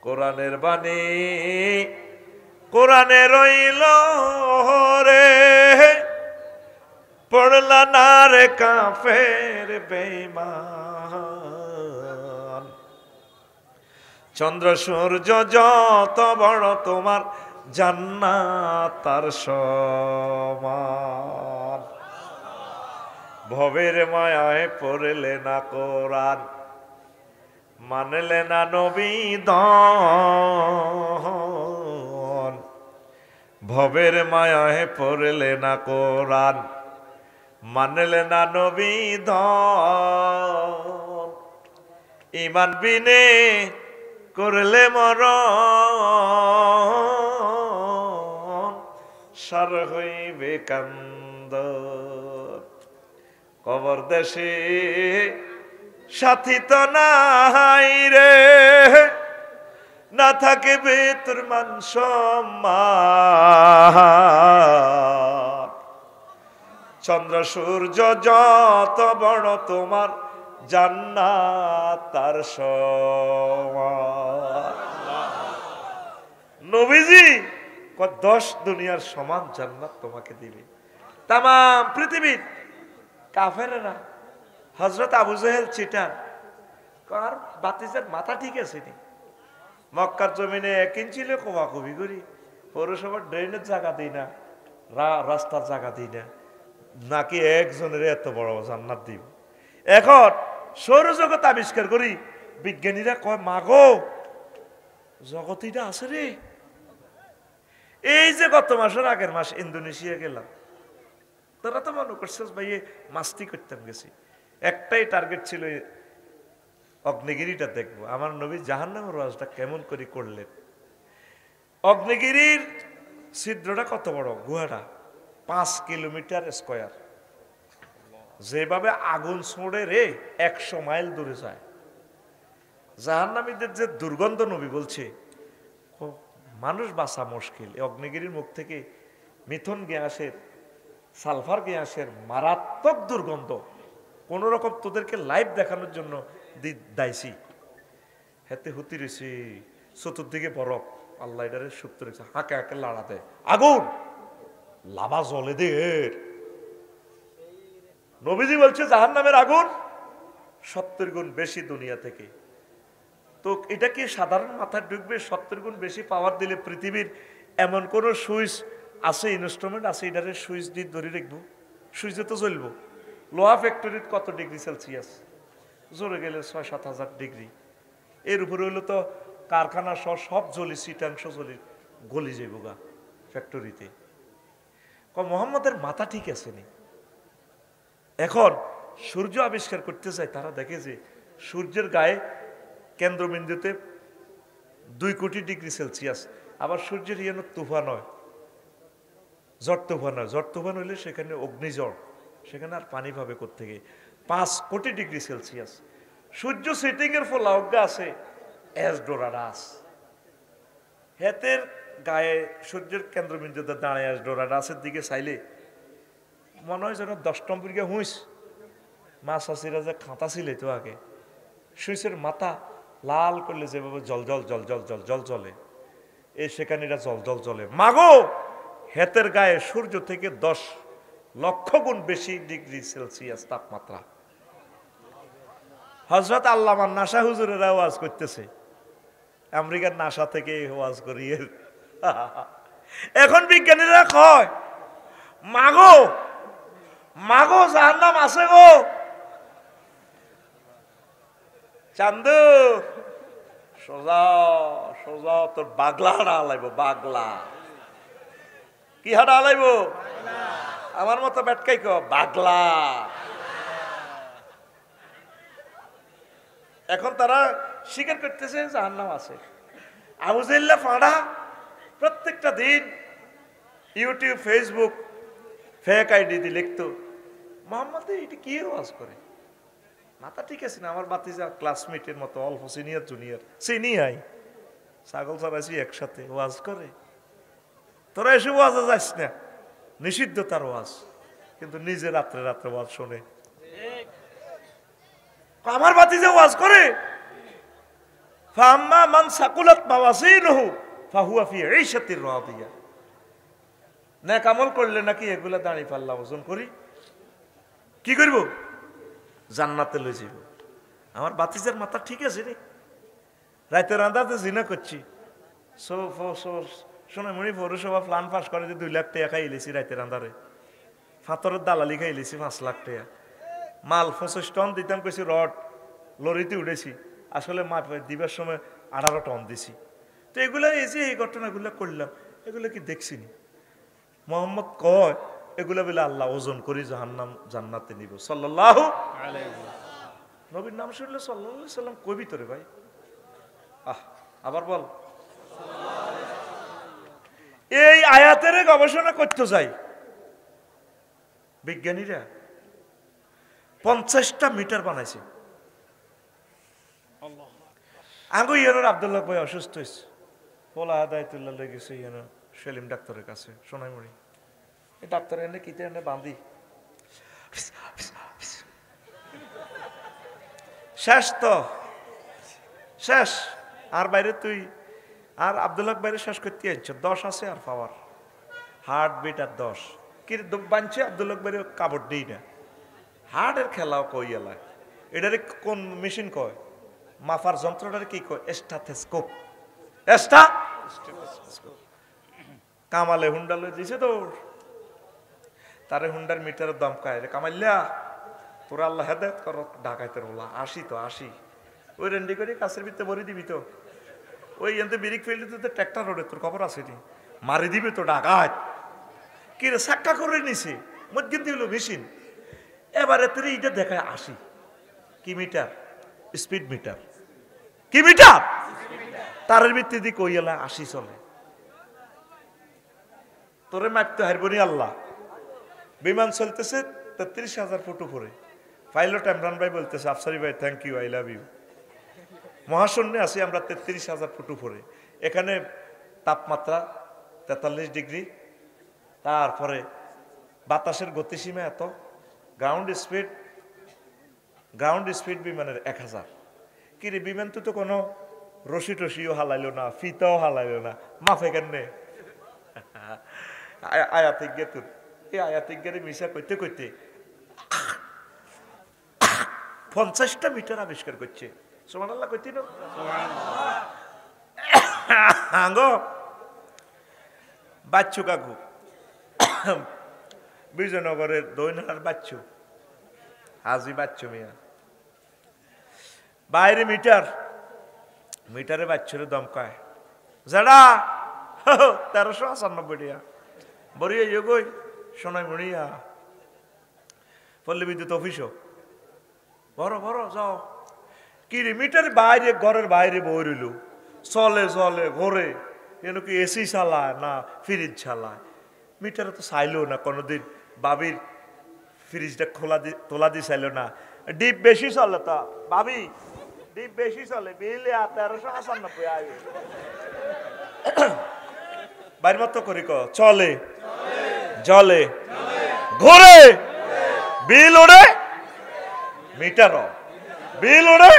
কোরআনের বাণী কোরআনে রইল রে, পড়লা না রে কাফের বেঈমান। চন্দ্র সূর্য যত বড় তোমার জান্নাত তার সমান। ভবের মায়ায় পড়লে না কোরআন, মানলে না নবী দন। ভবের মায়ায় পড়লে না কোরআন, মানলে না নবী দন। ঈমান বিনে করলে মরণ, সার হইবে কান্দন। কবর দেশে সাথী তো নাই রে, না থাকিবে তোর মান সম্মান। চন্দ্র সূর্য যত বড় তোমার জান্নাত তার সমান। নবীজি 10 দুনিয়ার সমান জান্নাত তোমাকে দিবে। তাম পৃথিবীর কাফেরেরা হযরত আবু জেহেল চিটার কার বাতিজার মাথা ঠিক আছে নি, মক্কার জমিনে 1 ইঞ্চি কোবাকুবি করি, পৌরসভার ড্রেনের জায়গা দিই না, রাস্তার জায়গা দিই না, নাকি একজনের এত বড় জান্নাত দিব। এখন সৌরজগৎ আবিষ্কার করি, বিজ্ঞানীরা কয় মাগো জগতিটা আছে রে। এই যে গত মাসের আগের মাস ইন্দোনেশিয়া গেলাম, তোরা তো মনে করছিস ভাই মাস্তি করতাম গেছি, একটাই টার্গেট ছিল অগ্নিগিরিটা দেখবো। আমার নবী জাহান্নামের রাজটা কেমন করে করলেন। অগ্নিগিরির ছিদ্রটা কত বড়, গুহাটা 5 কিলোমিটার স্কয়ার। যেভাবে আগুন ছোড়ে রে 100 মাইল দূরে যায়। জাহান্নামীদের যে দুর্গন্ধ নবী বলছে মানুষ বাঁচা মুশকিল। অগ্নিগিরির মুখ থেকে মিথুন গ্যাসের, সালফার গ্যাসের মারাত্মক দুর্গন্ধ। কোন রকম তোদেরকে লাইভ দেখানোর জন্য দাইছি, হাতে হুতি রয়েছে, চতুর্দিকে বরফ, আল্লাহ এটারে সুপ্ত রেখেছে, হাঁকে হাঁকে লাড়া দেয়, আগুন লাভা জ্বলে দে। নবীজি বলছে জাহান্নামের আগুন 70 গুণ বেশি দুনিয়া থেকে। তো এটা কি সাধারণ মাথায় ঢুকবে? 70 গুণ বেশি পাওয়ার দিলে পৃথিবীর এমন কোন সুইচ আছে, ইনস্ট্রুমেন্ট আছে এটারে সুইচ দিয়ে ধরে রাখবো, সুইচে তো জ্বলবো। লোহা ফ্যাক্টরির কত ডিগ্রি সেলসিয়াস, জ্বলে গেলে 6-7 হাজার ডিগ্রি। এর উপরে হইলো তো কারখানা সব জ্বলি, সিটাংশ জ্বলি গলি যাইব গা ফ্যাক্টরিতে। মোহাম্মদের মাথা ঠিক আছে নি। এখন সূর্য আবিষ্কার করতে চায়, তারা দেখে যে সূর্যের গায়ে কেন্দ্রবিন্দুতে 2 কোটি ডিগ্রি সেলসিয়াস। আবার সূর্যের তুফান হয়, ঝড় তুফান হয়। ঝড় তুফান হইলে সেখানে অগ্নিঝড়, সেখানে আর পানি পাবে কোত্থেকে? 5 কোটি ডিগ্রি সেলসিয়াস। সূর্য সেটিং এর ফল অজ্ঞা আছে এসডোরাডাস। হেতের গায়ে সূর্যের কেন্দ্রবিন্দুতে দাঁড়ায় এসডোরাডাসের দিকে চাইলে মনে হয় যেন 10 নম্বর হুঁস মাছ চাষিরা যে খাঁতা ছিল তো আগে, সুইচের মাথা লাল করলে যেভাবে জল জল জল জল জল জল চলে, এই সেখানে এটা জল জল চলে। মাগো হেতের গায়ে সূর্য থেকে 10 লক্ষ গুণ বেশি ডিগ্রি সেলসিয়াস তাপমাত্রা। হযরত আল্লামা নাসা হুজুরেরা ওয়াজ করতেছে, আমেরিকার নাসা থেকে ওয়াজ করি। এখন বিজ্ঞানীরা কয় মাগো মাগো জাহান্নাম আছে গো। চান্দু সোজা সোজা তোর বাগলা হাড়া আলাইব, বাগলা কি হাড়া আলাইব? আমার মতো ব্যাটকাই ক বাগলা। এখন তারা স্বীকার করতেছে জাহান্নাম আছে। আবু জেহেল ফাঁড়া প্রত্যেকটা দিন ইউটিউব, ফেসবুক ফেক আইডি দিয়ে লিখতো মোহাম্মদ এটা কি ওয়াজ করে, মাথা ঠিক আছে না? আমার বাতিজা ক্লাসমেটের মতো অল্প সিনিয়র জুনিয়র সিনিয়াই ছাগল চড়াইছি একসাথে ওয়াজ করে। তোরা এসে ওয়াজে যাস না, নিষিদ্ধ তার ওয়াজ, কিন্তু নিজে রাত্রে রাত্রে ওয়াজ শোনে। আমার বাতিজা ওয়াজ করে, ফাম্মা মান সাকুলাত মাওয়াজিনুহু ফাহুয়া ফি ঈশাতির রাদিয়া। নেক আমল করলে নাকি এগুলা দাঁড়ি পাল্লা ওজন করি কি করব? জান্নাতে লই যাব। আমার বাতিজার মাথা ঠিক আছে রে, রাতে রান্দাতে জিনা করছি, সোনামণি পৌরসভা প্ল্যান পাস করে যে 2 লাখ টাকা খাইলেছি রাতে রান্দারে, ফাতরের দালালি খাইলেছি 5 লাখ টাকা, মাল 25 টন দিতাম কইছি, রড লরিতে উঠেছি, আসলে মাপ দিবার সময় 18 টন দিছি। তো এগুলা এই যে এই ঘটনাগুলো করলাম, এগুলো কি দেখছিনি? মোহাম্মদ কয় এগুলা বলে আল্লাহ ওজন করি জাহান্নাম জান্নাতে নিব। সাল্লাল্লাহু আলাইহি ওয়াসাল্লাম। নবীর নাম শুনলে সাল্লাল্লাহু আলাইহি সাল্লাম কবি তোরে ভাই। আবার বল। এই আয়াতের গবেষণা করতে যাই বিজ্ঞানীরা, 50টা মিটার বানাইছে। আঙ্গু ইয়ানোর আব্দুল্লাহ ভাই অসুস্থ হয়েছে, পোলা আদায়তুল্লাহ লেগেছে ইয়ানো সেলিম ডাক্তারের কাছে, সোনাইমুড়ি। এই ডাক্তার এনে কিতে এনে বাঁধি, শেষ তো শেষ। আর বাইরে তুই আর আব্দুল্লাহ বাইরে শেষ করতে আনছ, 10 আছে আর পাওয়ার হার্ট বিট আর 10 কি বানছে। আব্দুল্লাহ বাইরে কাপড় দিই না, হার্টের খেলাও কই এলায়। এটারে কোন মেশিন কয়? মাফার যন্ত্রটারে কি কয়? স্টাথেস্কোপ। কামালে হুন্ডালে দিছে তো, তারে হুন্ডার মিটারের দাম কায় রে কামাইলা, তোরা আল্লাহ হেদায়েত কর, ঢাকাইতে বলা 80 তো 80 ওই রেন্ডি করে কাছের ভিতরে ভরে দিবি তো, ওই এনতে বিরিক ফেললে তো ট্র্যাক্টর রোডে, তোর খবর আছে নি, মারি দিবে তো ডাকাত। কি রে সাক্কা করে নিছে, মধ্যে হলো মেশিন। এবারে তুই এটা দেখায় 80 কি মিটার, স্পিড মিটার, কি মিটার, তারের ভিত্তিতে কই এলা 80 চলে। তোরে মাপতে হারবনি আল্লাহ। বিমান চলতেছে 33,000 ফুট উপরে, পাইলট ইমরান ভাই বলতেছে, আফসারি ভাই thank you, I love you. মহাশূন্যে আছি আমরা 33,000 ফুট উপরে, এখানে তাপমাত্রা 43 ডিগ্রি, তারপরে বাতাসের গতিসীমা এত, গ্রাউন্ড স্পিড বিমানের 1000। কি রে বিমান তো কোনো রশি টসিও হালাইলো না, ফিতাও হালাইলো না, মাফে কেনে আয়াতিক গে তোর এই আয়াতিক গেরে মিশা করতে করতে 50টা মিটার আবিষ্কার করছে। সুবহানাল্লাহ কইতি না আঙ্গো বাচ্চু কাকু বিজয়নগরের দৈনার বাচ্চু হাজি বাচ্চু মিয়া, বাইরে মিটারে বাচ্চুরে দমকায় যারা 1395 টাকা বরিয়া ইয়োগই সোনাই মরিয়া পল্লী বিদ্যুৎ অফিসও বড় বড় যাও। কি রে মিটার বাইরে, ঘরের বাইরে বই রইল, চলে ঘরে, এন কি এসি চালায় না ফ্রিজ চালায়, মিটারে তো চাইলো না কোনোদিন, বাবির ফ্রিজটা তোলা দিয়ে চাইলো না, ডিপ বেশি চলে তা ভাবি, ডিপ বেশি চলে, বিল 1395 আয় বাইর মতো করি চলে জলে ঘরে, বিল ওড়ে মিটার, বিল ওড়ে।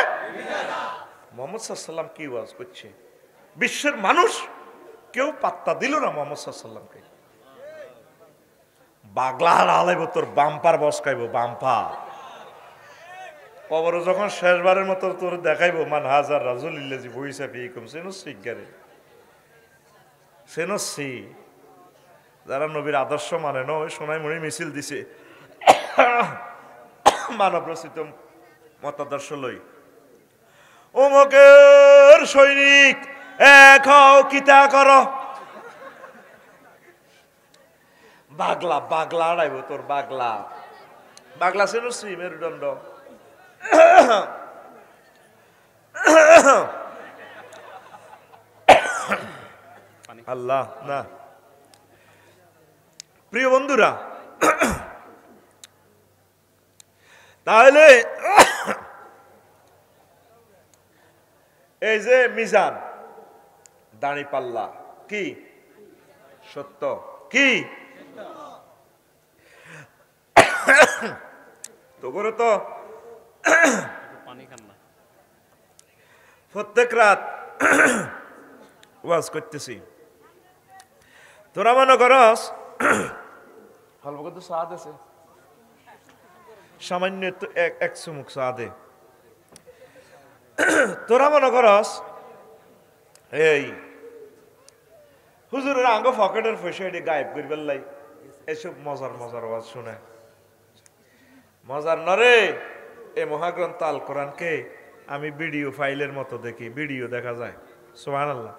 মোহাম্মদ সাল্লাম কি ওয়াজ করছে, বিশ্বের মানুষ কেউ পাত্তা দিল না মোহাম্মদ সাল্লামকে। বাগলার আলাইব তোর বাম্পার বসকাইব, বাম্পার কবর যখন শেষবারের মতো তোর দেখাইব, মান হাজার রাজুল ইল্লাজি বইসা ফিকুম সেনসিগারে সেনসি, যারা নবীর আদর্শ মানে না, ওই সোনাইমুড়ি মিছিল দিছে মানব রচিত মতাদর্শ লই, অমুকের সৈনিক এক হও কিতা কর, বাগলা আড়াইব তোর বাগলা সেনসি মেরুদণ্ড। আল্লাহ না, প্রিয় বন্ধুরা, তাহলে এই যে মিজান দাঁড়ি পাল্লা কি সত্য, কি তো করে তো প্রত্যেক রাত ওয়াজ করতেছি, তোরা মনে করস অল্প কত স্বাদ আছে, সামান্য এক চুমুক স্বাদে, তোরা মনে করস এই হুজুরের আঙ্গ পকেটের পয়সা এটি গায়েব করবার লাই এসব মজার মজার ওয়াজ শুনে। মজার নরে, এ মহাগ্রন্থ আল কোরআনকে আমি ভিডিও ফাইলের মতো দেখি, ভিডিও দেখা যায়। সুবহানাল্লাহ।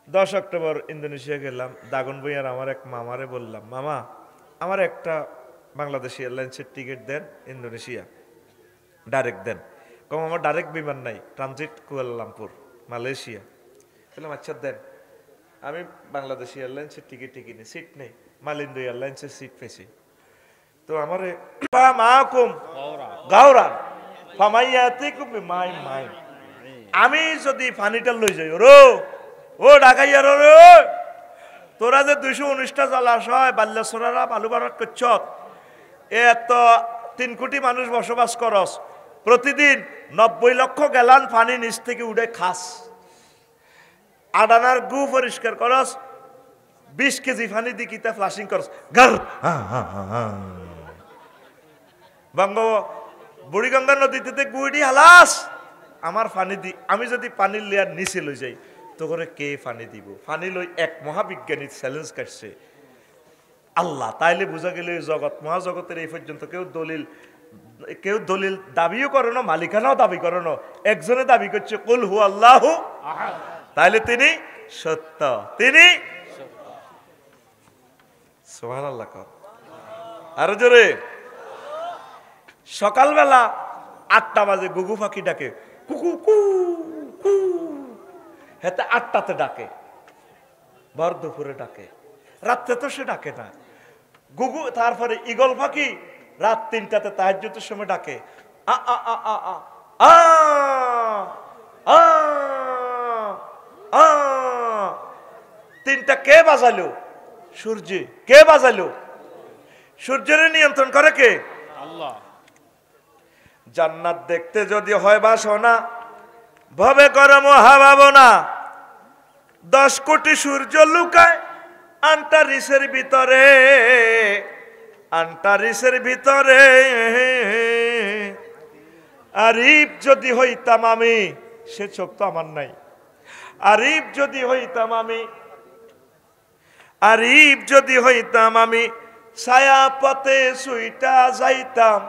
10 অক্টোবর ইন্দোনেশিয়া গেলাম, দাগন ভুঁইয়ার আমার এক মামারে বললাম, মামা আমার একটা বাংলাদেশি এয়ারলাইন্সের টিকিট দেন, ইন্দোনেশিয়া ডাইরেক্ট দেন। কম আমার ডাইরেক্ট বিমান নাই, ট্রানজিট কুয়ালালামপুর মালয়েশিয়া। বললাম আচ্ছা দেন। আমি বাংলাদেশি এয়ারলাইন্সের টিকিট কিনি, সিট নেই, মালিন্দো এয়ারলাইন্সের সিট পেয়েছি। তো আমার আমি যদি পানিটা লই যাই রো ও ঢাকাইয়ার রে, তোরা যে 219টা জলাশয় বাল্যসরারা বালুবারত করছ, এত 3 কোটি মানুষ বসবাস করস, প্রতিদিন 90 লক্ষ গ্যালন পানি নিচ থেকে উঠে খাস, আডানার গু পরিষ্কার করস, 20 কেজি পানি দি কিতা ফ্লাশিং করস, গার বঙ্গ বুড়িগঙ্গা নদীতে গুইডি হালাস আমার পানি দি। আমি যদি পানির লেয়ার নিচে লই যাই তো করে কে পানি দিব? পানি লই এক মহাবিজ্ঞানী চ্যালেঞ্জ কাটছে আল্লাহ। তাইলে বোঝা গেল জগৎ মহাজগতের এই পর্যন্ত কেউ দলিল দাবিও করে না, মালিকানাও দাবি করে না, একজনে দাবি করছে কুল হু আল্লাহু আহাদ, তাইলে তিনি সত্য, তিনি সুবহানাল্লাহ। আরো জোরে। সকালবেলা 8টা বাজে গুগু পাখি ডাকে, কুকু কু কু, হেতে 8টাতে ডাকে, ভর দুপুরে ডাকে, রাত্রে তো সে ডাকে না গুগু। তারপরে ঈগল পাখি রাত 3টাতে তাহাজ্জুদের সময় ডাকে, আ আ আ আ আ আ আ আ। 3টা কে বাজালো? সূর্য। কে বাজালো? সূর্যের নিয়ন্ত্রণ করে কে? আল্লাহ। জান্নাত দেখতে যদি হয় বাসনা, ভবে কর মহাভাবনা, 10 কোটি সূর্য লুকায় আন্টারিসের ভিতরে, আন্টারিসের ভিতরে। আরিফ যদি হইতাম আমি, সে চোখ তো আমার নাই, আরিফ যদি হইতাম আমি, আরিফ যদি হইতাম আমি, ছায়া পথে সুইটা যাইতাম,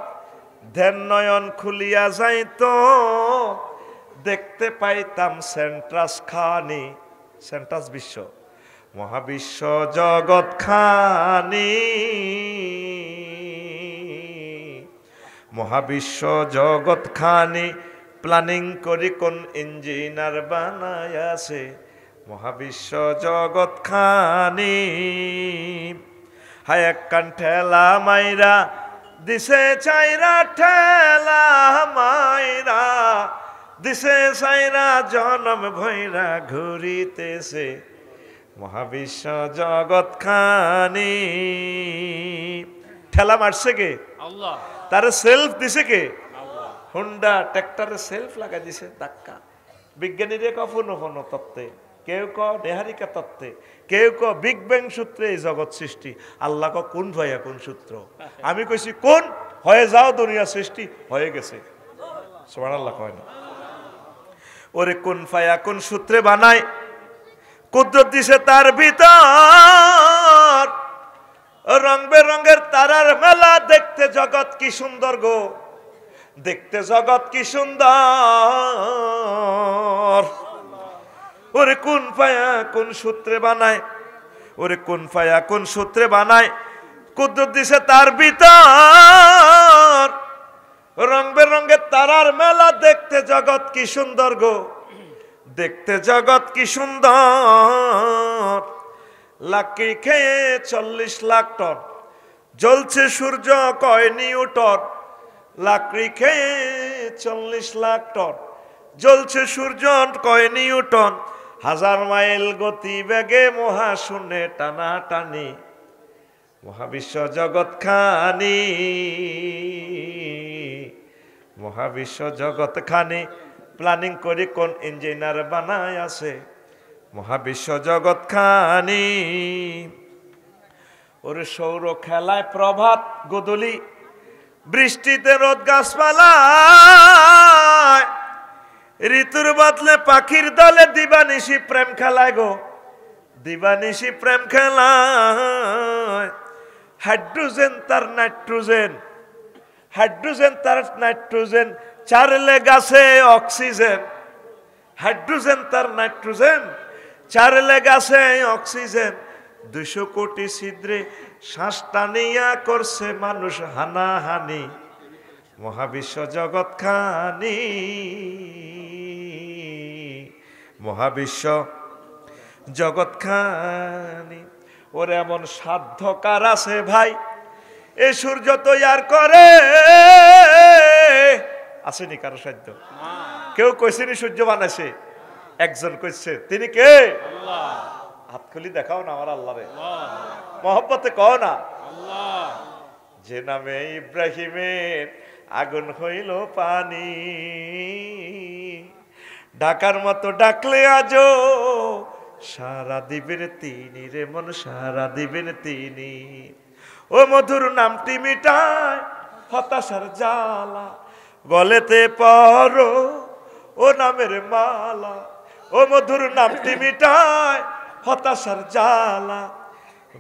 ধ্যান নয়ন খুলিয়া যাইত, দেখতে পাইতাম সেন্ট্রাস খানি, সেন্ট্রাস বিশ্ব, মহাবিশ্ব জগৎ খানি, মহাবিশ্ব জগৎ খানি, প্ল্যানিং করি কোন ইঞ্জিনিয়ার বানায়াছে, মহাবিশ্ব জগৎ খানি। হায় একখান ঠেলা মাইরা দিছে চাইরা, ঠেলা মাইরা দিছে চাইরা, জনম ভৈরা ঘুরিতেছে, মহাবিশ্ব জগৎ খানি। ঠেলা মারছে কে? আল্লাহ। তারে সেলফ দিছে কে? আল্লাহ। হুন্ডা ট্রাক্টরে সেলফ লাগা দিছে ধাক্কা। বিজ্ঞানীরা কখনো কোনো তত্ত্বে, কেউ ক নেহারিকা তত্ত্বে, কেউ ক বিগ ব্যাং সূত্রে এই জগৎ সৃষ্টি, আল্লাহ ক কোন ভাইয়া কোন সূত্র? আমি কইছি কোন হয়ে যাও দুনিয়া সৃষ্টি হয়ে গেছে। সুবহানাল্লাহ কয় না? ওরে কোন ফায়া কোন সূত্রে বানায়, কুদরত দিছে তার ভিতর, রং বেরঙের তারার মেলা, দেখতে জগৎ কি সুন্দর গো, দেখতে জগৎ কি সুন্দর। ওরে কোন পায়া কোন সূত্রে বানায়, ওরে কোন পায়া কোন সূত্রে বানায়, কুদরত দিছে তার ভিতর, রং বেরঙের তারার মেলা, দেখতে জগৎ কি সুন্দর গো, দেখতে জগৎ কি সুন্দর। লাকড়ি খেয়ে 40 লাখ টন, জ্বলছে সূর্য কয় নিউটন, লাকড়ি খেয়ে 40 লাখ টন, জ্বলছে সূর্য কয় নিউটন, 1000 মাইল গতি বেগে মহাশূন্যে টানাটানি, মহাবিশ্ব জগৎ খানি, মহাবিশ্ব জগৎ খানি, প্ল্যানিং করি কোন ইঞ্জিনিয়ার বানায় আছে মহাবিশ্ব জগৎ খানি। ওরে সৌর খেলায় প্রভাত গোদলি, বৃষ্টিতে রোদ গাছপালায়, ঋতুর বদলে পাখির দলে দিবানিশি প্রেম খেলায় গো, দিবানিশি প্রেম খেলায়। হাইড্রোজেন তার নাইট্রোজেন, হাইড্রোজেন তার নাইট্রোজেন, চারলে গাছে অক্সিজেন। হাইড্রোজেন তার নাইট্রোজেন, চারলে গাছে অক্সিজেন। 200 কোটি ছিদ্রে শ্বাস টানিয়া করছে মানুষ হানাহানি মহাবিশ্ব জগৎ খানি। মহাবিশ্ব জগৎ খানি। ওরে এমন সাধ্য কার আছে ভাই এ সূর্য তৈয়ার করে? আসেনি কারো সাধ্য? কেউ কইছেনি সূর্য বানাইছে? একজন কইছে, তিনি কে? আল্লাহ। হাত খুলি দেখাও না আমার আল্লাহরে, মহব্বতে কও না। যে নামে ইব্রাহিমের আগুন হইল পানি, ডাকার মতো ডাকলে আজো সারা দিবেন তিনি রে মন, সারা দিবেন তিনি। ও মধুর নামটি মিটায় হতাশার জ্বালা, গলেতে পরো ও নামের মালা। ও মধুর নামটি মিটায় হতাশার জ্বালা,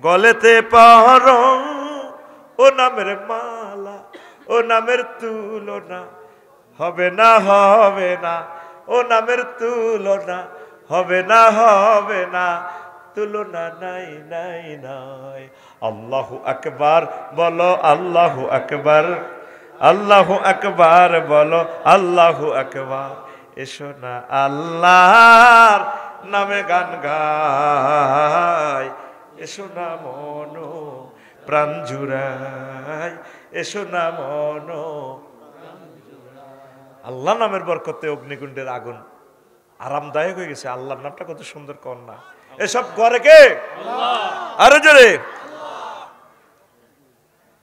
গলেতে পরো ও নামের মালা। ও নামের তুলনা হবে না, হবে না। ও নামের তুলনা হবে না, হবে না। তুলনা নাই, নাই, নাই। আল্লাহু আকবার বলো, আল্লাহু আকবার, আল্লাহু আকবার বলো, আল্লাহু আকবার। এসো না আল্লাহর নামে গান গাই, এসো না মন প্রাণ জুড়াই, এসো না মন। আল্লাহ নামের বরকতে অগ্নিকুণ্ডের আগুন আরামদায়ক হয়ে গেছে। আল্লাহর নামটা কত সুন্দর কন্যা। এসব করে কে? আরে জোরে।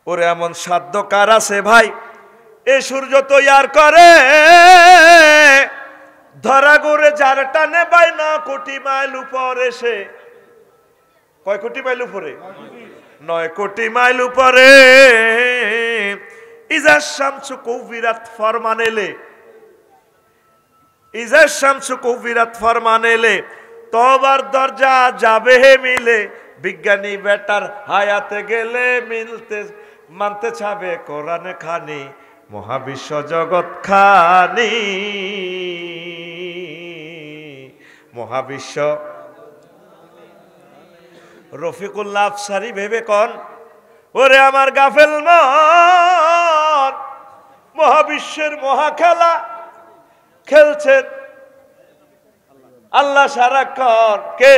ওরে এমন সাধ্য কার আছে ভাই এ সূর্য তৈয়ার করে? ধরা গড়ে যার টানে বাই 9 কোটি মাইল উপরে সে। কয় কোটি মাইল উপরে? 9 কোটি মাইল উপরে। ইজা শামসু কুবিরাত ফরমানেলে, ইজা শামসু কুবিরাত ফরমানেলে, তবার দরজা যাবে হে মিলে। বিজ্ঞানী বেটার হায়াতে গেলে মিলতে মানতে ছাবে কোরআন খানি মহাবিশ্ব জগৎ খানি। মহাবিশ্ব রফিকুল্লাহ আফসারি ভেবে কন, ওরে আমার গাফেল মন, মহাবিশ্বের মহাখেলা খেলছেন আল্লাহ সারাক্ষণ। কে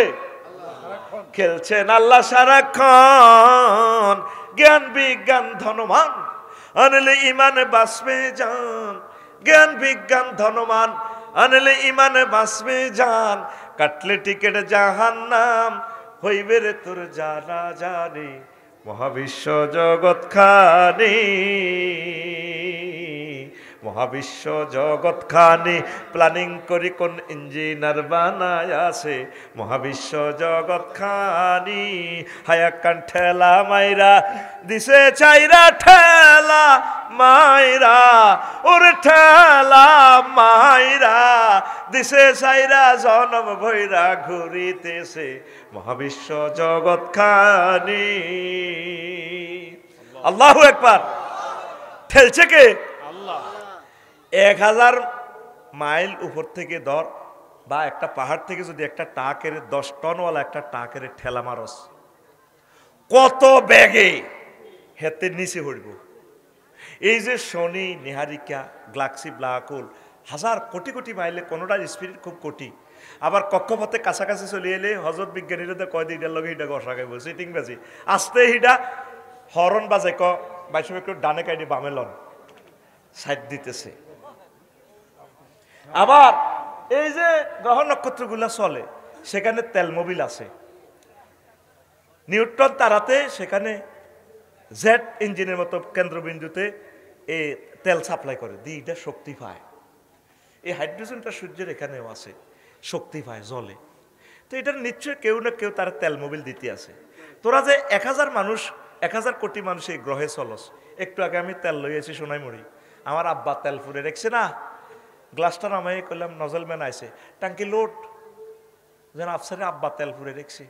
খেলছেন? আল্লাহ সারাক্ষণ। জ্ঞান বিজ্ঞান ধনমান আনলে ইমানে বাঁচবে জান, জ্ঞান বিজ্ঞান ধনমান আনলে ইমানে বাঁচবে জান। কাটলে টিকেট জাহান্নাম হইবে রে তোর জানা জানি মহাবিশ্ব জগৎ খানি। মহাবিশ্ব জগৎ খানি প্ল্যানিং করি কোন ইঞ্জিনিয়ার বানায় আছে মহাবিশ্ব জগৎ খানি। হায়াকান ঠেলা মাইরা দিছে চাইরা, ঠেলা মাইরা ওরে ঠেলা মাইরা দিছে চাইরা, জনম ভৈরা ঘুরিতেছে মহাবিশ্ব জগৎ খানি। আল্লাহু আকবার। ঠেলছে কে? আল্লাহ। 1000 মাইল উপর থেকে ধর বা একটা পাহাড় থেকে যদি একটা টাকের 10 টনওয়ালা একটা টাকের ঠেলা মারস, কত ব্যাগে হেতে নিচে পড়ব। এই যে শনি, নিহারিকা, গ্যালাক্সি, ব্ল্যাক হোল হাজার কোটি কোটি মাইলে কোনোটার স্পিড খুব কোটি। আবার কক্ষপথে কাছাকাছি চলে এলে হজরত বিজ্ঞানীরা কয় দিটার লগে হিডা ঘষা খাইব, সিটিং বাজি আস্তে হিডা হরন বাজে ক বাইশ একটু ডানে কাইডি বামে লন সাইড দিতেছে। আবার এই যে গ্রহ নক্ষত্রগুলা চলে সেখানে তেল মোবিল আছে, নিউট্রন তারাতে সেখানে জেট ইঞ্জিনের মতো কেন্দ্রবিন্দুতে এই তেল সাপ্লাই করে দিয়ে এটা শক্তি পায়। এই হাইড্রোজেনটা সূর্যের এখানেও আছে, শক্তি পায়, জ্বলে। তো এটার নিশ্চয় কেউ না কেউ তার তেল মোবিল দিতে আছে। তোরা যে 1000 মানুষ, 1000 কোটি মানুষ এই গ্রহে চলস, একটু আগে আমি তেল লইয়াছি সোনাইমুড়ি, আমার আব্বা তেল ফুরে রেখছে না, গ্লাসটা নামাই করলাম, নজল ম্যান আইছে, টাঙ্কি লোড, যেন আফসারে আব্বা তেল ফুরে রেখছি।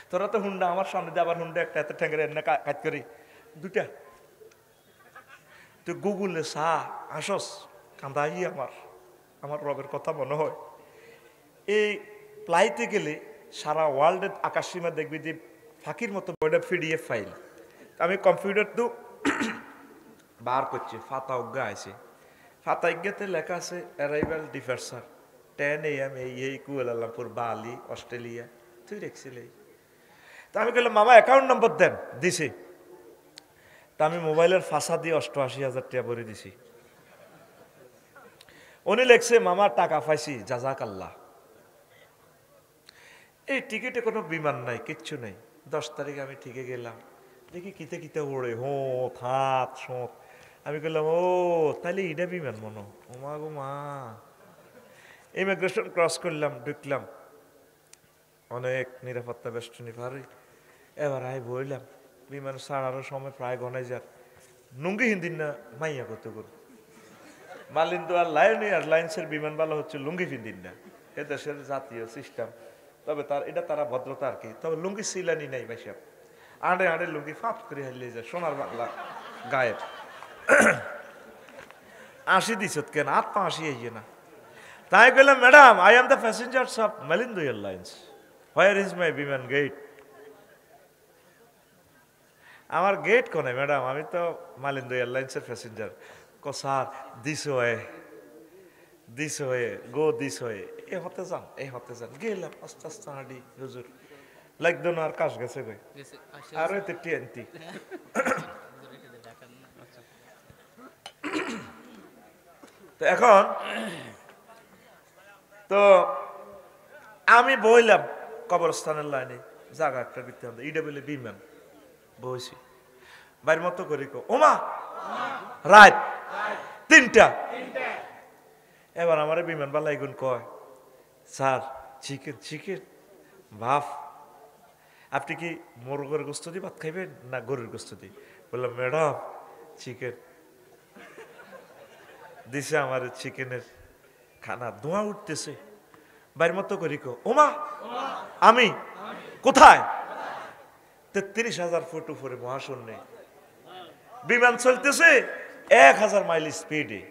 তোরা তো হুন্ডা আমার সামনে দিয়ে আবার হুন্ডা একটা এত ঠ্যাঙ্গের এনে কাজ করি দুটা, তুই গুগলে সা আসস, কান্দাই আমার রবের কথা মনে হয়। এই প্লাইতে গেলে সারা ওয়ার্ল্ডের আকাশসীমা দেখবি যে ফাঁকির মতো বইটা পিডিএফ ফাইল। আমি কম্পিউটার তো বার করছি, ফাতা উজ্ঞা আছে, ফাতা ইজ্ঞাতে লেখা আছে অ্যারাইভাল ডিপার্চার 10 AM এই কুয়ালালামপুর, বালি, অস্ট্রেলিয়া। তুই দেখছিলি? তা আমি বললাম মামা অ্যাকাউন্ট নম্বর দেন, দিছি। তা আমি মোবাইলের ফাঁসা দিয়ে 88,000 টাকা ভরে দিছি। উনি লেখছে মামা টাকা পাইছি, জাজাকাল্লাহ। এই টিকিটে কোনো বিমান নাই, কিচ্ছু নেই। 10 তারিখে আমি ঠিকে গেলাম, দেখি কিতে কিতে ওড়ে, হো থাত সোঁত। আমি বললাম ও তাহলে এটা বিমান মনো, ওমা গো মা। ইমিগ্রেশন ক্রস করলাম, ঢুকলাম, অনেক নিরাপত্তা বেষ্টনী পারি। এবার আমি বললাম বিমান ছাড়ানোর সময় প্রায় গনাই যাক, নুঙ্গি হিন্দিন না মাইয়া কত করে মালিন্দু আর লায়ন এয়ারলাইন্সের বিমান বালা হচ্ছে লুঙ্গি ফিন্দিন না, এ দেশের জাতীয় সিস্টেম। তবে এটা তারা ভদ্রতা আর কি। তবে লুঙ্গি সিলানি নাই ভাইসাব, আড়ে আড়ে লুঙ্গি ফাঁপ করে হারিয়ে যায়, সোনার বাংলা গায়ের। 80 দিস কেন, 8 এই না। তাই বললাম madam I am the passengers of Malindo airlines, where is my biman gate? আমার গেট কোনে ম্যাডাম, আমি তো মালিন্দু এয়ারলাইন্সের প্যাসেঞ্জার। কো sir this way go this way, এ হতে যান। গেলাম আস্তে আস্তে হাঁটি, হুজুর লাগতো না আর কাশ গেছে গই আর এতে টিএনটি। তো এখন তো আমি বইলাম কবরস্থানের লাইনে, জায়গা একটা দেখতে হবে, ইডা বলে বিমান বইছি, বাইর মতো করি ওমা রাত 3টা। এবার আমার বিমান বালাই গুণ কয় স্যার চিকেন ভাফ, আপনি কি মুরগের গোস্ত দিয়ে ভাত খাইবেন না গরুর গোস্ত দিয়ে? বললাম ম্যাডাম চিকেন দিছে, আমার চিকেনের খানা ধোঁয়া উঠতেছে, বাইর মতো করি ওমা আমি কোথায়? 33,000 ফুট উপরে মহাশূন্যে বিমান চলতেছে 1000 মাইল স্পিডে।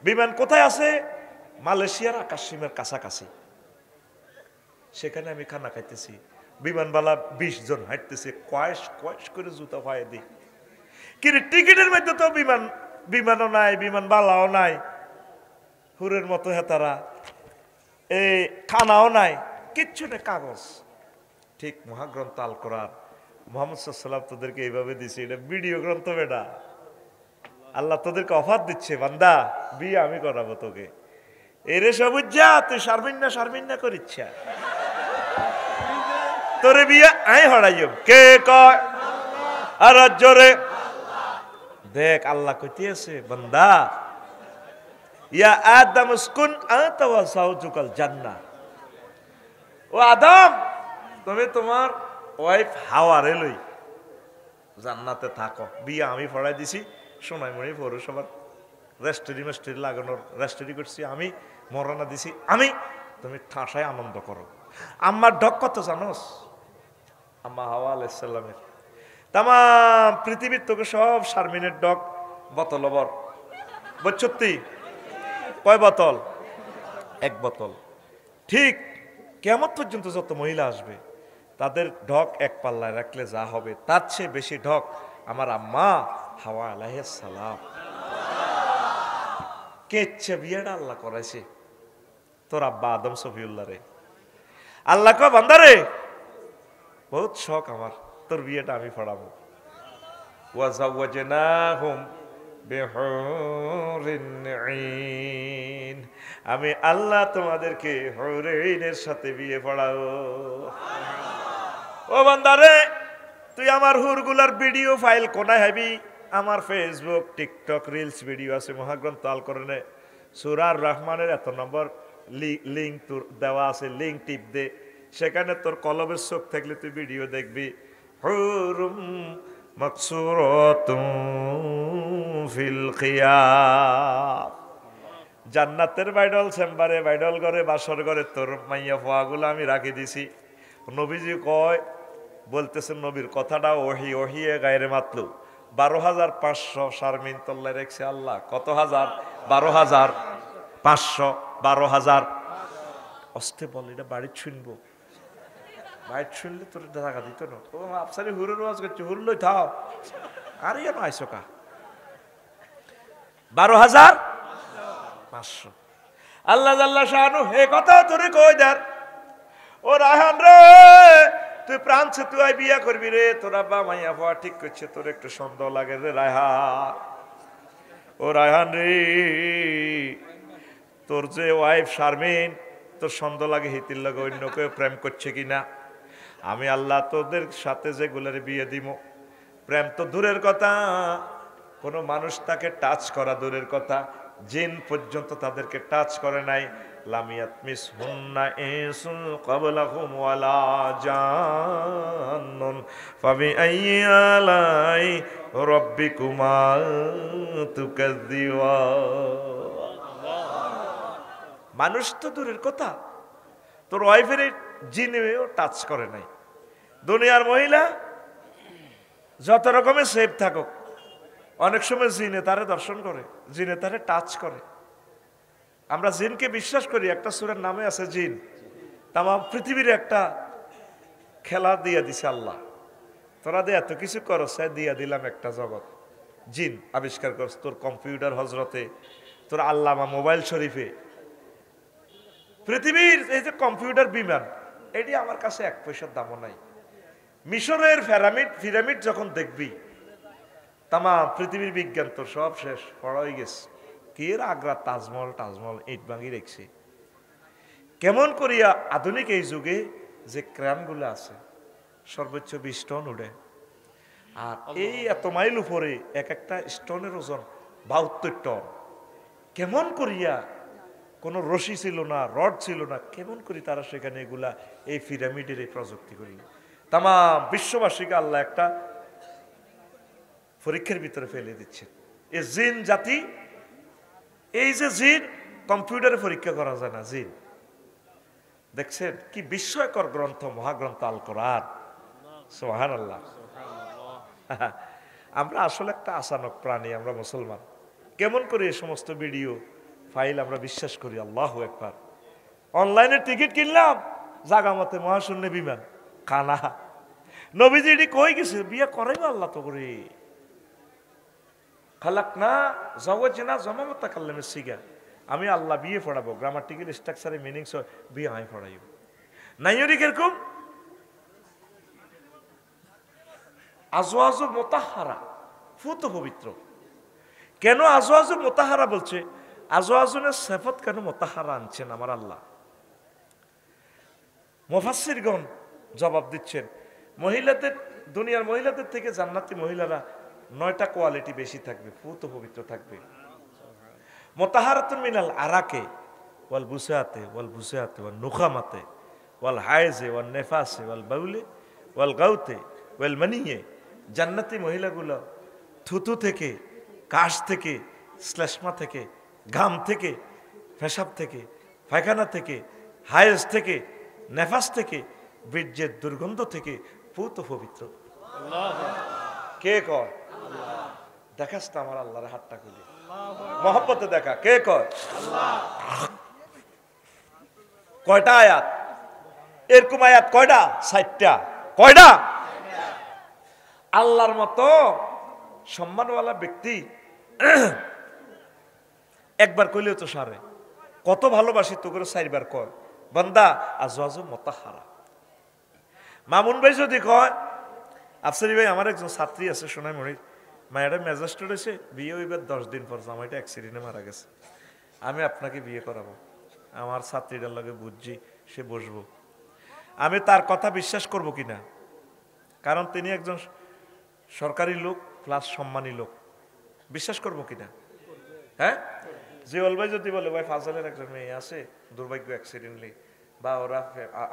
বিমান কোথায় আছে? মালয়েশিয়ার আকাশসীমার কাছাকাছি। সেখানে আমি খানা খাইতেছি, বিমানবালা 20 জন হাঁটতেছে, কয়েস করে জুতা পায়ে দিই। কিন্তু টিকিটের মধ্যে তো বিমানও নাই, বিমান বালাও নাই, হুরের মতো হেতারা, এই খানাও নাই, কিচ্ছু নেই, কাগজ। ঠিক মহাগ্রন্থ আল কোরআন মুহাম্মদ সাল্লাল্লাহু তোদেরকে এইভাবে দিছে, এটা ভিডিও গ্রন্থ বেটা। আল্লাহ তোদেরকে অফার দিচ্ছে, বান্দা বিয়ে আমি করাবো তোকে, এরে সবুজ যা তুই সারমিন্না করিচ্ছা, তোরে বিয়ে আই হড়াইব। কে কয়? আর জোরে দেখ আল্লাহ কইতেছে, বান্দা ইয়া আদম উসকুন আনতা ওয়া যাওজুকাল জান্নাহ, ও আদম তুমি তোমার ওয়াইফ হাওয়ারে লই জান্নাতে থাকো, বিয়ে আমি পড়াই দিছি। সোনাইমুড়ি পৌরসভার রেস্টুরি লাগানোর রেস্টুরি করছি আমি, মরানা দিছি আমি, তুমি ঠাসায় আনন্দ করো। আম্মার ঢক কত জানোস? আম্মা হাওয়া আলাইহিস সালামের তাম পৃথিবীর তোকে সব শারমিনের ডক বোতল বর বচ্চত্তি কয় বোতল? 1 বোতল। ঠিক কিয়ামত পর্যন্ত যত মহিলা আসবে তাদের ঢক 1 পাল্লায় রাখলে যা হবে তার চেয়ে বেশি ঢক আমার আম্মা হাওয়া আলাইহিস সালাম। কেচ্ছে বিয়েটা আল্লাহ করাইছে তোর আব্বা আদম সফিউল্লাহ রে। আল্লাহ কয় বান্দা রে বহুত শখ আমার, তোর বিয়েটা আমি পড়াবো। ওয়া যাওয়াজনাহুম বিহুরিন আইন, আমি আল্লাহ তোমাদেরকে হুরাইনের সাথে বিয়ে পড়াবো। ও বান্দা রে তুই আমার হুরগুলার ভিডিও ফাইল কোনায় হাবি? আমার ফেসবুক টিকটক রিলস ভিডিও আছে মহাগ্রন্থ আল কোরআনে সূরা আর রহমানের এত নম্বর লিঙ্ক তোর দেওয়া আছে, লিঙ্ক টিপ দে, সেখানে তোর কলবের চোখ থাকলে তুই ভিডিও দেখবি। হুরুম মাকসুরাতুম ফিল খিয়াম, জান্নাতের বাইডল চেম্বারে, বাইডল ঘরে, বাসর ঘরে তোর মাইয়া ফোয়াগুলো আমি রাখি দিছি। নবীজি কয়, বলতেছেন নবীর কথাটা ওহি ওহিয়ে গায়রে মাতলু, 12,500 শারমিন তল্লায় রেখছে আল্লাহ। কত হাজার? 12,500। 12,000 অস্তে বল, এটা বাড়ির শুনবো, বাড়ির শুনলে তোর টাকা দিত না। ও আফসারি হুরের ওয়াজ করছে, হুর লই থাও, আর ইয়ে আইসো কা। 12,500। আল্লাহ জাল্লা শানু হে কথা তোরে কই দেন, ও রায়হান রে, তুই প্রাণছে তুই আই বিয়া করবি রে, তোর আব্বা মাইয়া হওয়া ঠিক করছে, তোর একটু সন্দেহ লাগে রে রায়হান। ও রায়হান রে, তোর যে ওয়াইফ শারমিন, তোর সন্দেহ লাগে হিতির লাগে অন্য কেউ প্রেম করছে কিনা। আমি আল্লাহ তোদের সাথে যেগুলোর বিয়ে দিব, প্রেম তো দূরের কথা, কোনো মানুষ তাকে টাচ করা দূরের কথা, জিন পর্যন্ত তাদেরকে টাচ করে নাই। লামিয়াত মিস হুন্না ইনসুন ক্বাবলাহুম ওয়ালা জান্নুন ফাবি আইয়ি আলাই রাব্বিকুমা তুকাযযিবান। মানুষ তো দূরের কথা, তোর ওয়াইফের জিনেও টাচ করে নাই। দুনিয়ার মহিলা যত রকমের সেফ থাকুক, অনেক সময় জিনে তারে দর্শন করে, জিনে তারে টাচ করে। আমরা জিনকে বিশ্বাস করি, একটা সূরার নামে আছে জিন। তামাম পৃথিবীর একটা খেলা দিয়ে দিছে আল্লাহ, তোরা দিয়ে এত কিছু করছ, দিয়ে দিলাম একটা জগৎ। জিন আবিষ্কার করছ, তোর কম্পিউটার হজরতে, তোর আল্লামা মোবাইল শরীফে, পৃথিবীর এই যে কম্পিউটার বিমান, এটি আমার কাছে 1 পয়সার দামও নাই। মিশরের পিরামিড যখন দেখবি, তামাম পৃথিবীর বিজ্ঞান তোর সব শেষ, পড়াই গেছে। কি এর আগ্রা তাজমহল ইট ভাঙি রেখছে। কেমন করিয়া আধুনিক এই যুগে যে ক্রানগুলো আছে, সর্বোচ্চ 20 টন উঠে, আর এই এত মাইল উপরে এক একটা স্টোনের ওজন 72 টন। কেমন করিয়া, কোনো রশি ছিল না, রড ছিল না, কেমন করি তারা সেখানে এগুলা এই পিরামিডের এই প্রযুক্তি করি। তামাম বিশ্ববাসীকে আল্লাহ একটা পরীক্ষার ভিতরে ফেলে দিচ্ছে। এই জিন জাতি, এই যে জিন, কম্পিউটারে পরীক্ষা করা যায় না জিন। দেখছেন কি বিস্ময়কর গ্রন্থ, মহাগ্রন্থ আল কোরআন, সুবহানাল্লাহ। আমরা আসলে একটা আচানক প্রাণী, আমরা মুসলমান। কেমন করে এই সমস্ত ভিডিও ফাইল আমরা বিশ্বাস করি? আল্লাহু আকবার। অনলাইনে টিকিট কিনলাম, জাগা মতে মহাশূন্য বিমান, কানা। নবীজি এটি কই গেছে, বিয়ে করাইবো আল্লাহ তো করে। খালাকনা যাওয়াজনা জামামাতা কাল্লামে সিগা, আমি আল্লাহ বিয়ে পড়াবো, গ্রামাটিক্যাল স্ট্রাকচারে মিনিংস বিয়ে আমি পড়াইব। নাইয়রি কিরকম আজওয়াজু মুতাহহারা, ফুত পবিত্র। কেন আজওয়াজু মুতাহহারা বলছে? আজওয়াজুনের সিফাত কেন মুতাহহারা আনছেন আমার আল্লাহ? মুফাসসিরগণ জবাব দিচ্ছেন, মহিলাদের, দুনিয়ার মহিলাদের থেকে জান্নাতি মহিলারা 9টা কোয়ালিটি বেশি থাকবে, ফুত পবিত্র থাকবে। মুতাহহারাতুন মিনাল আরাকে ওয়াল বুসাতে ওয়াল নুখামাতে ওয়াল হায়েজে ওয়াল নেফাসে ওয়াল বাউলে ওয়াল গাউতে ওয়াল মানিয়ে। জান্নাতি মহিলাগুলো থুতু থেকে, কাশ থেকে, শ্লেষ্মা থেকে, ঘাম থেকে, পেশাব থেকে, পায়খানা থেকে, হায়েজ থেকে, নেফাস থেকে, বীর্যের দুর্গন্ধ থেকে পুত পবিত্র। কে কয়? দেখাস তো আমার আল্লাহর হাতটা খুলে, মহব্বতে দেখা। কে কয়? কয়টা আয়াত? এরকম আয়াত কয়টা? 60টা। কয়টা? আল্লাহর মতো সম্মানওয়ালা ব্যক্তি একবার কইলেও তো সারে। কত ভালোবাসি তো করে 4বার কয়, বান্দা আজওয়াজু মুতাহহারা। মামুন ভাই যদি কয়, আফসারি ভাই আমার একজন ছাত্রী আছে সোনাইমুড়ির, মায়েরা ম্যাজিস্ট্রেট হয়েছে, বিয়ে হইবার 10 দিন পর জামাইটা অ্যাক্সিডেন্টে মারা গেছে, আমি আপনাকে বিয়ে করাবো। আমার ছাত্রীটার লগে বুঝছি, সে বসবো। আমি তার কথা বিশ্বাস করব কিনা? কারণ তিনি একজন সরকারি লোক প্লাস সম্মানী লোক, বিশ্বাস করব কিনা? হ্যাঁ, জিওল ভাই যদি বলে ভাই ফাজলের একজন মেয়ে আছে দুর্ভাগ্য অ্যাক্সিডেন্টলি বা ওরা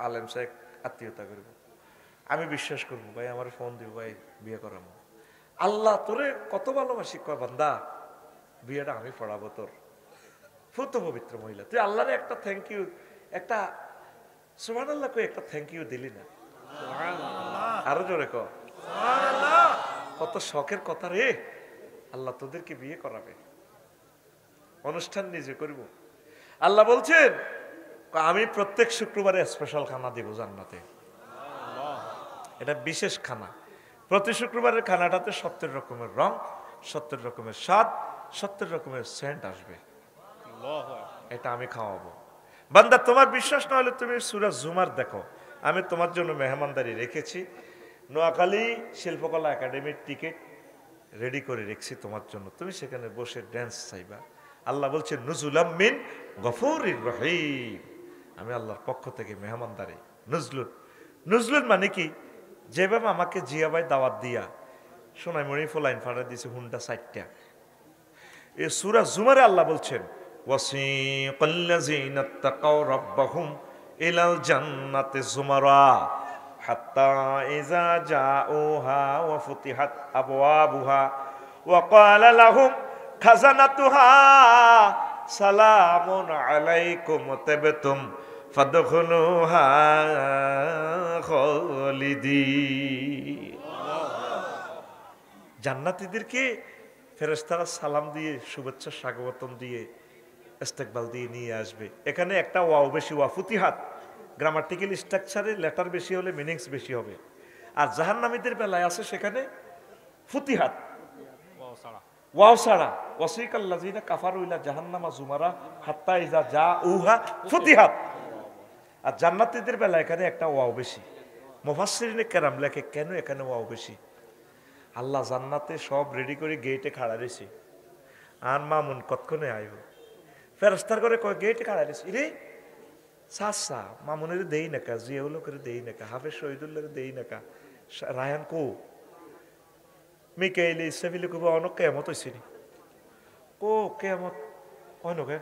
আলেম সাহেব আত্মীয়তা করবো, আমি বিশ্বাস করবো ভাই আমার ফোন দিব ভাই বিয়ে করাবো। আল্লাহ তোরে কত ভালোবাসি, কয় বান্দা বিয়েটা আমি পড়াবো তোর। ফুত পবিত্র মহিলা, তুই আল্লাহরে একটা থ্যাংক ইউ, একটা সুবহানাল্লাহ কই একটা থ্যাংক ইউ দিলি না? আরো জোরে ক কত শখের কথা রে, আল্লাহ তোদেরকে বিয়ে করাবে, অনুষ্ঠান নিজে করব। আল্লাহ বলছেন আমি প্রত্যেক শুক্রবারে স্পেশাল খানা দিব জান্নাতে, এটা বিশেষ খানা। প্রতি শুক্রবারের খানাটাতে 70 রকমের রং, 70 রকমের স্বাদ, 70 রকমের সেন্ট আসবে, এটা আমি খাওয়াবো। বান্দা তোমার বিশ্বাস না হলে তুমি সূরা জুমার দেখো, আমি তোমার জন্য মেহমানদারি রেখেছি। নোয়াখালী শিল্পকলা একাডেমির টিকিট রেডি করে রেখেছি তোমার জন্য, তুমি সেখানে বসে ড্যান্স চাইবা। আল্লাহ বলছে নুজুলাম মিন গফুরির রহিম, আমি আল্লাহর পক্ষ থেকে মেহমানদারি। নজলুল, নজলুল মানে কি, যেভাবে আমাকে জিয়া ভাই দাওয়াত দিয়া সোনাইমণি ফোলাইন ফাড়া দিয়েছে হুন্ডা 60টা, এই সূরা জুমারে আল্লাহ বলছেন ওয়াসিকাল্লাযীনা তাকাউ রাব্বাহুম ইলাল জান্নাতি যুমারা হাত্তা ইযা জাউহা ওয়া ফুতিহাত আবওয়াবুহা ওয়া ক্বালা লাহুম খাজানাতুহা সালামুন আলাইকুম তাবতুম ফাদখুলুহা খালিদিন। জান্নাতীদেরকে ফেরেশতারা সালাম দিয়ে শুভেচ্ছা স্বাগতম দিয়ে ইস্তেকবাল দিয়ে নিয়ে আসবে। এখানে একটা ওয়াও বেশি, ওয়া ফুতিহাত, গ্রামাটিক্যাল স্ট্রাকচারে লেটার বেশি হলে মিনিংস বেশি হবে। আর জাহান্নামীদের বেলায় আছে সেখানে ফুতিহাত, ওয়াও ছাড়া, ওয়াসিকাল্লাযীনা কাফারু ইলা জাহান্নামা যুমারা হাত্তা ইযা জাউহা ফুতিহাত। আর জান্নাতীদের বেলা এখানে একটা ওয়াও বেশি। মুফাসসিরিনে কেরাম লেখে কেন এখানে ওয়াও বেশি, আল্লাহ জান্নাতে সব রেডি করে গেটে খাড়া রয়েছে, আর মামুন কতক্ষণে আইব, ফেরেশতার করে কয় গেটে খাড়া রয়েছে, রে সাসা মামুনের দেই নাকা, জিয়াউল করে দেই নাকা, হাফেজ শহীদুল্লাহ দেই নাকা, রায়ান কো মিকাইল ইসরাফিল কব অনেক কেমত হয়েছে নি, কো কেমত অনকে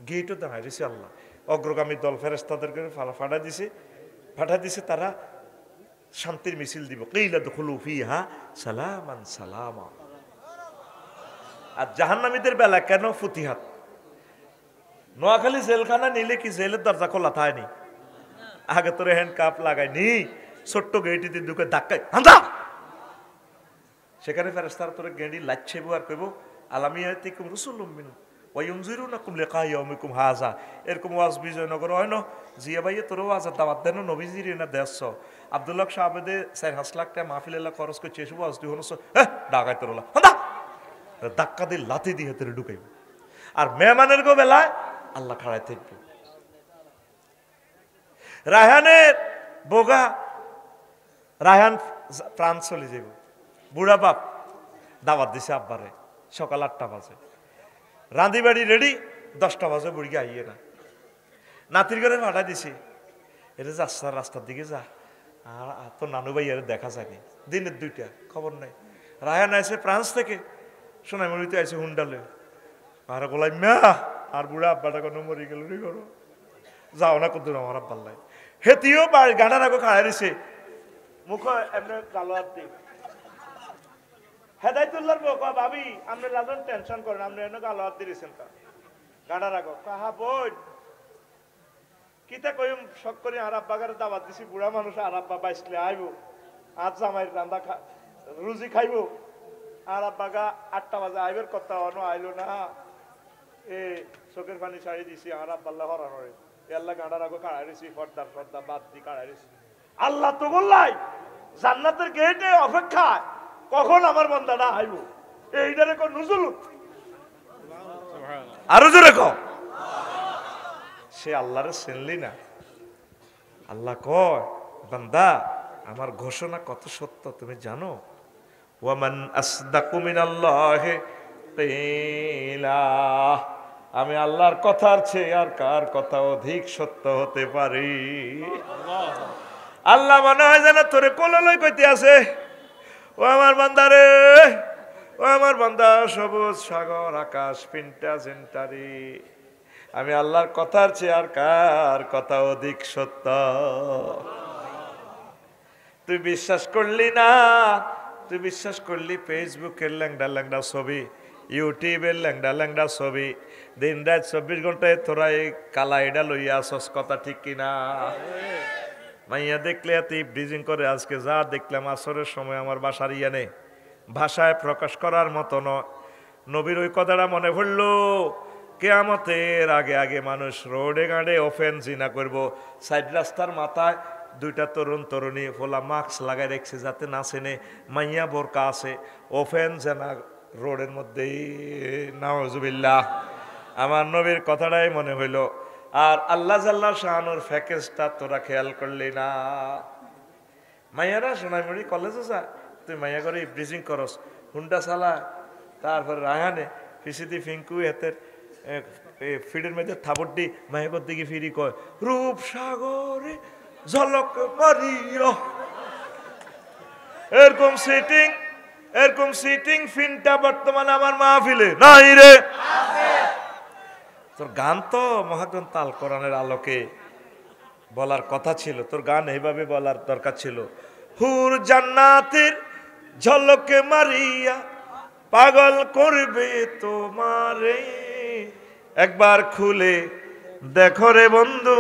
গেটও দাঁড়ায় রয়েছে। আল্লাহ অগ্রগামী দল ফেরেশতাদেরকে ফাটা দিছে তারা শান্তির মিছিল দিব, কিলা দুখুলু ফিহা সালামান সালামা। আর জাহান্নামীদের বেলা কেন ফুতিহাত, নোয়াখালী জেলখানা নিলে কি জেলের দরজা খোলা থায়নি, আগে তোরে হ্যান্ড কাপ লাগায়নি, ছোট্ট গেটিতে ঢুকে ধাক্কায় হান্দা, সেখানে ফেরেশতারা তোরে গেঁড়ি লাচ্ছেব আর কইব আলামিয়াতিকুম রাসূলুম মিন ওয়া ইউনজিরুনাকুম লিকা ইয়াউমিকুম হাযা। এরকম ওয়াজ বিজয়নগর হয় না, জিয়া ভাইয়ে তোর ওয়াজের দাওয়াত দেন নবীজির না দেশ আব্দুল্লাহ সাহাবেদে 4-5 লাখ টাকা মাহফিলেলা খরচ করে চেয়েছে ওয়াজ দি হনস, হ্যাঁ ডাকায় তোরলা হান্দা, ধাক্কা দিয়ে লাথি দিয়ে তোরে ঢুকাইব। আর মেহমানের গো বেলায় আল্লাহ খাড়ায় থাকবে। রায়হানের বোগা, রায়হান প্রাণ চলে যাব, বুড়া বাপ দাওয়াত দিছে আব্বারে সকাল 8টা বাজে, রাঁধি বাড়ি রেডি 10টা বাজে, বুড়িকে আইয়ে না, নাতির ঘরে ভাড়া দিছে, এটা যাচ্ছে রাস্তার দিকে যা, আর তো নানু ভাই আর দেখা যায়নি, দিনের 2টা খবর নাই। রায়হান আইসে ফ্রান্স থেকে, সোনাইমুড়িতে আইসে হুন্ডালে, আর গোলাই মা আর বুড়া আব্বাটা কোনো মরি গেল রে করো, যাও না কত আমার আব্বার লাই, হেতিও গাড়ার আগে খাড়াই দিছে, মুখ এমনি কালো হাত দিই হেদায়তুল্লাহর বকা, ভাবি আপনি লাজন টেনশন করেন, আপনি এনে কালো হাত দিয়েছেন তা গাড়ার আগে, কাহা বই কিতা কইম শখ করি, আর আব্বাগারে দাবাত দিছি, বুড়া মানুষ আর আব্বা বাইসলে আইব, আজ জামাই রান্দা রুজি খাইব, আর আব্বাগা 8টা বাজে আইবের কথা অন আইলো না, এ চোখের পানি ছাড়ি দিছি, আর আব্বাল্লাহ হরান হরে আল্লাহ গাঁডার আগে কাড়াই দিছি, পর্দার পর্দা বাদ দি কাড়াই দিছি। আল্লাহ তো বললাই জান্নাতের গেটে অপেক্ষায় কখন আমার বান্দাটা আইব, এইটারে কোন নুজুল আরো জোরে কও, সে আল্লাহরে চিনলি না। আল্লাহ কয় বান্দা আমার ঘোষণা কত সত্য তুমি জানো, ওয়ামান আসদাকু মিনাল্লাহি কিলা, আমি আল্লাহর কথার চেয়ে আর কার কথা অধিক সত্য হতে পারি। আল্লাহ মনে হয় যেন তোরে কোললই কইতে আছে, ও আমার বান্দারে ও আমার বান্দা, সবুজ সাগর আকাশ পিন্টা জেন্টারি, আমি আল্লাহর কথার চেয়ে আর কার কথা অধিক সত্য? তুই বিশ্বাস করলি না, তুই বিশ্বাস করলি ফেসবুকের ল্যাংডা ল্যাংডা ছবি, ইউটিউবের ল্যাংডা ল্যাংডা ছবি, দিন রাত 24 ঘন্টায় তোরা এই কালা এটা লইয়া আসস, কথা ঠিক কিনা? মাইয়া দেখলে এত ব্রিজিং করে। আজকে যা দেখলাম আসরের সময় আমার বাসার ইয়ানে, ভাষায় প্রকাশ করার মতো নয়। নবীর ওই কথাটা মনে পড়লো, কিয়ামতের আগে আগে মানুষ রোডে গাড়ে ওপেন জিনা করব। সাইড রাস্তার মাথায় দুইটা তরুণ তরুণী ফোলা মাস্ক লাগাই রেখেছে যাতে না চেনে, মাইয়া বোরকা আছে, ওপেন জেনা রোডের মধ্যেই। নাউজুবিল্লাহ। আমার নবীর কথাটাই মনে হইল। আর আল্লাহ জাল্লা শাহানুর প্যাকেজটা তোরা খেয়াল করলি না। মাইয়ারা সোনাইমুড়ি কলেজে যা, তুই মাইয়া করে ব্রিজিং করস, হুন্ডা চালা, তারপরে রায়হানে ফিসিদি ফিঙ্কু হেতের ফিডের মধ্যে থাবড্ডি মাইয়াকর দিকে ফিরি কয়, রূপ সাগরে ঝলক মারিও। এরকম সিটিং ফিনটা বর্তমানে আমার মাহফিলে নাই রে। তোর গান তো মহাগ্রন্থ আল কোরআনের আলোকে বলার কথা ছিল, তোর গান এইভাবে বলার দরকার ছিল, হুর জান্নাতের ঝলকে মারিয়া পাগল করবে তোমারে, একবার খুলে দেখো রে বন্ধু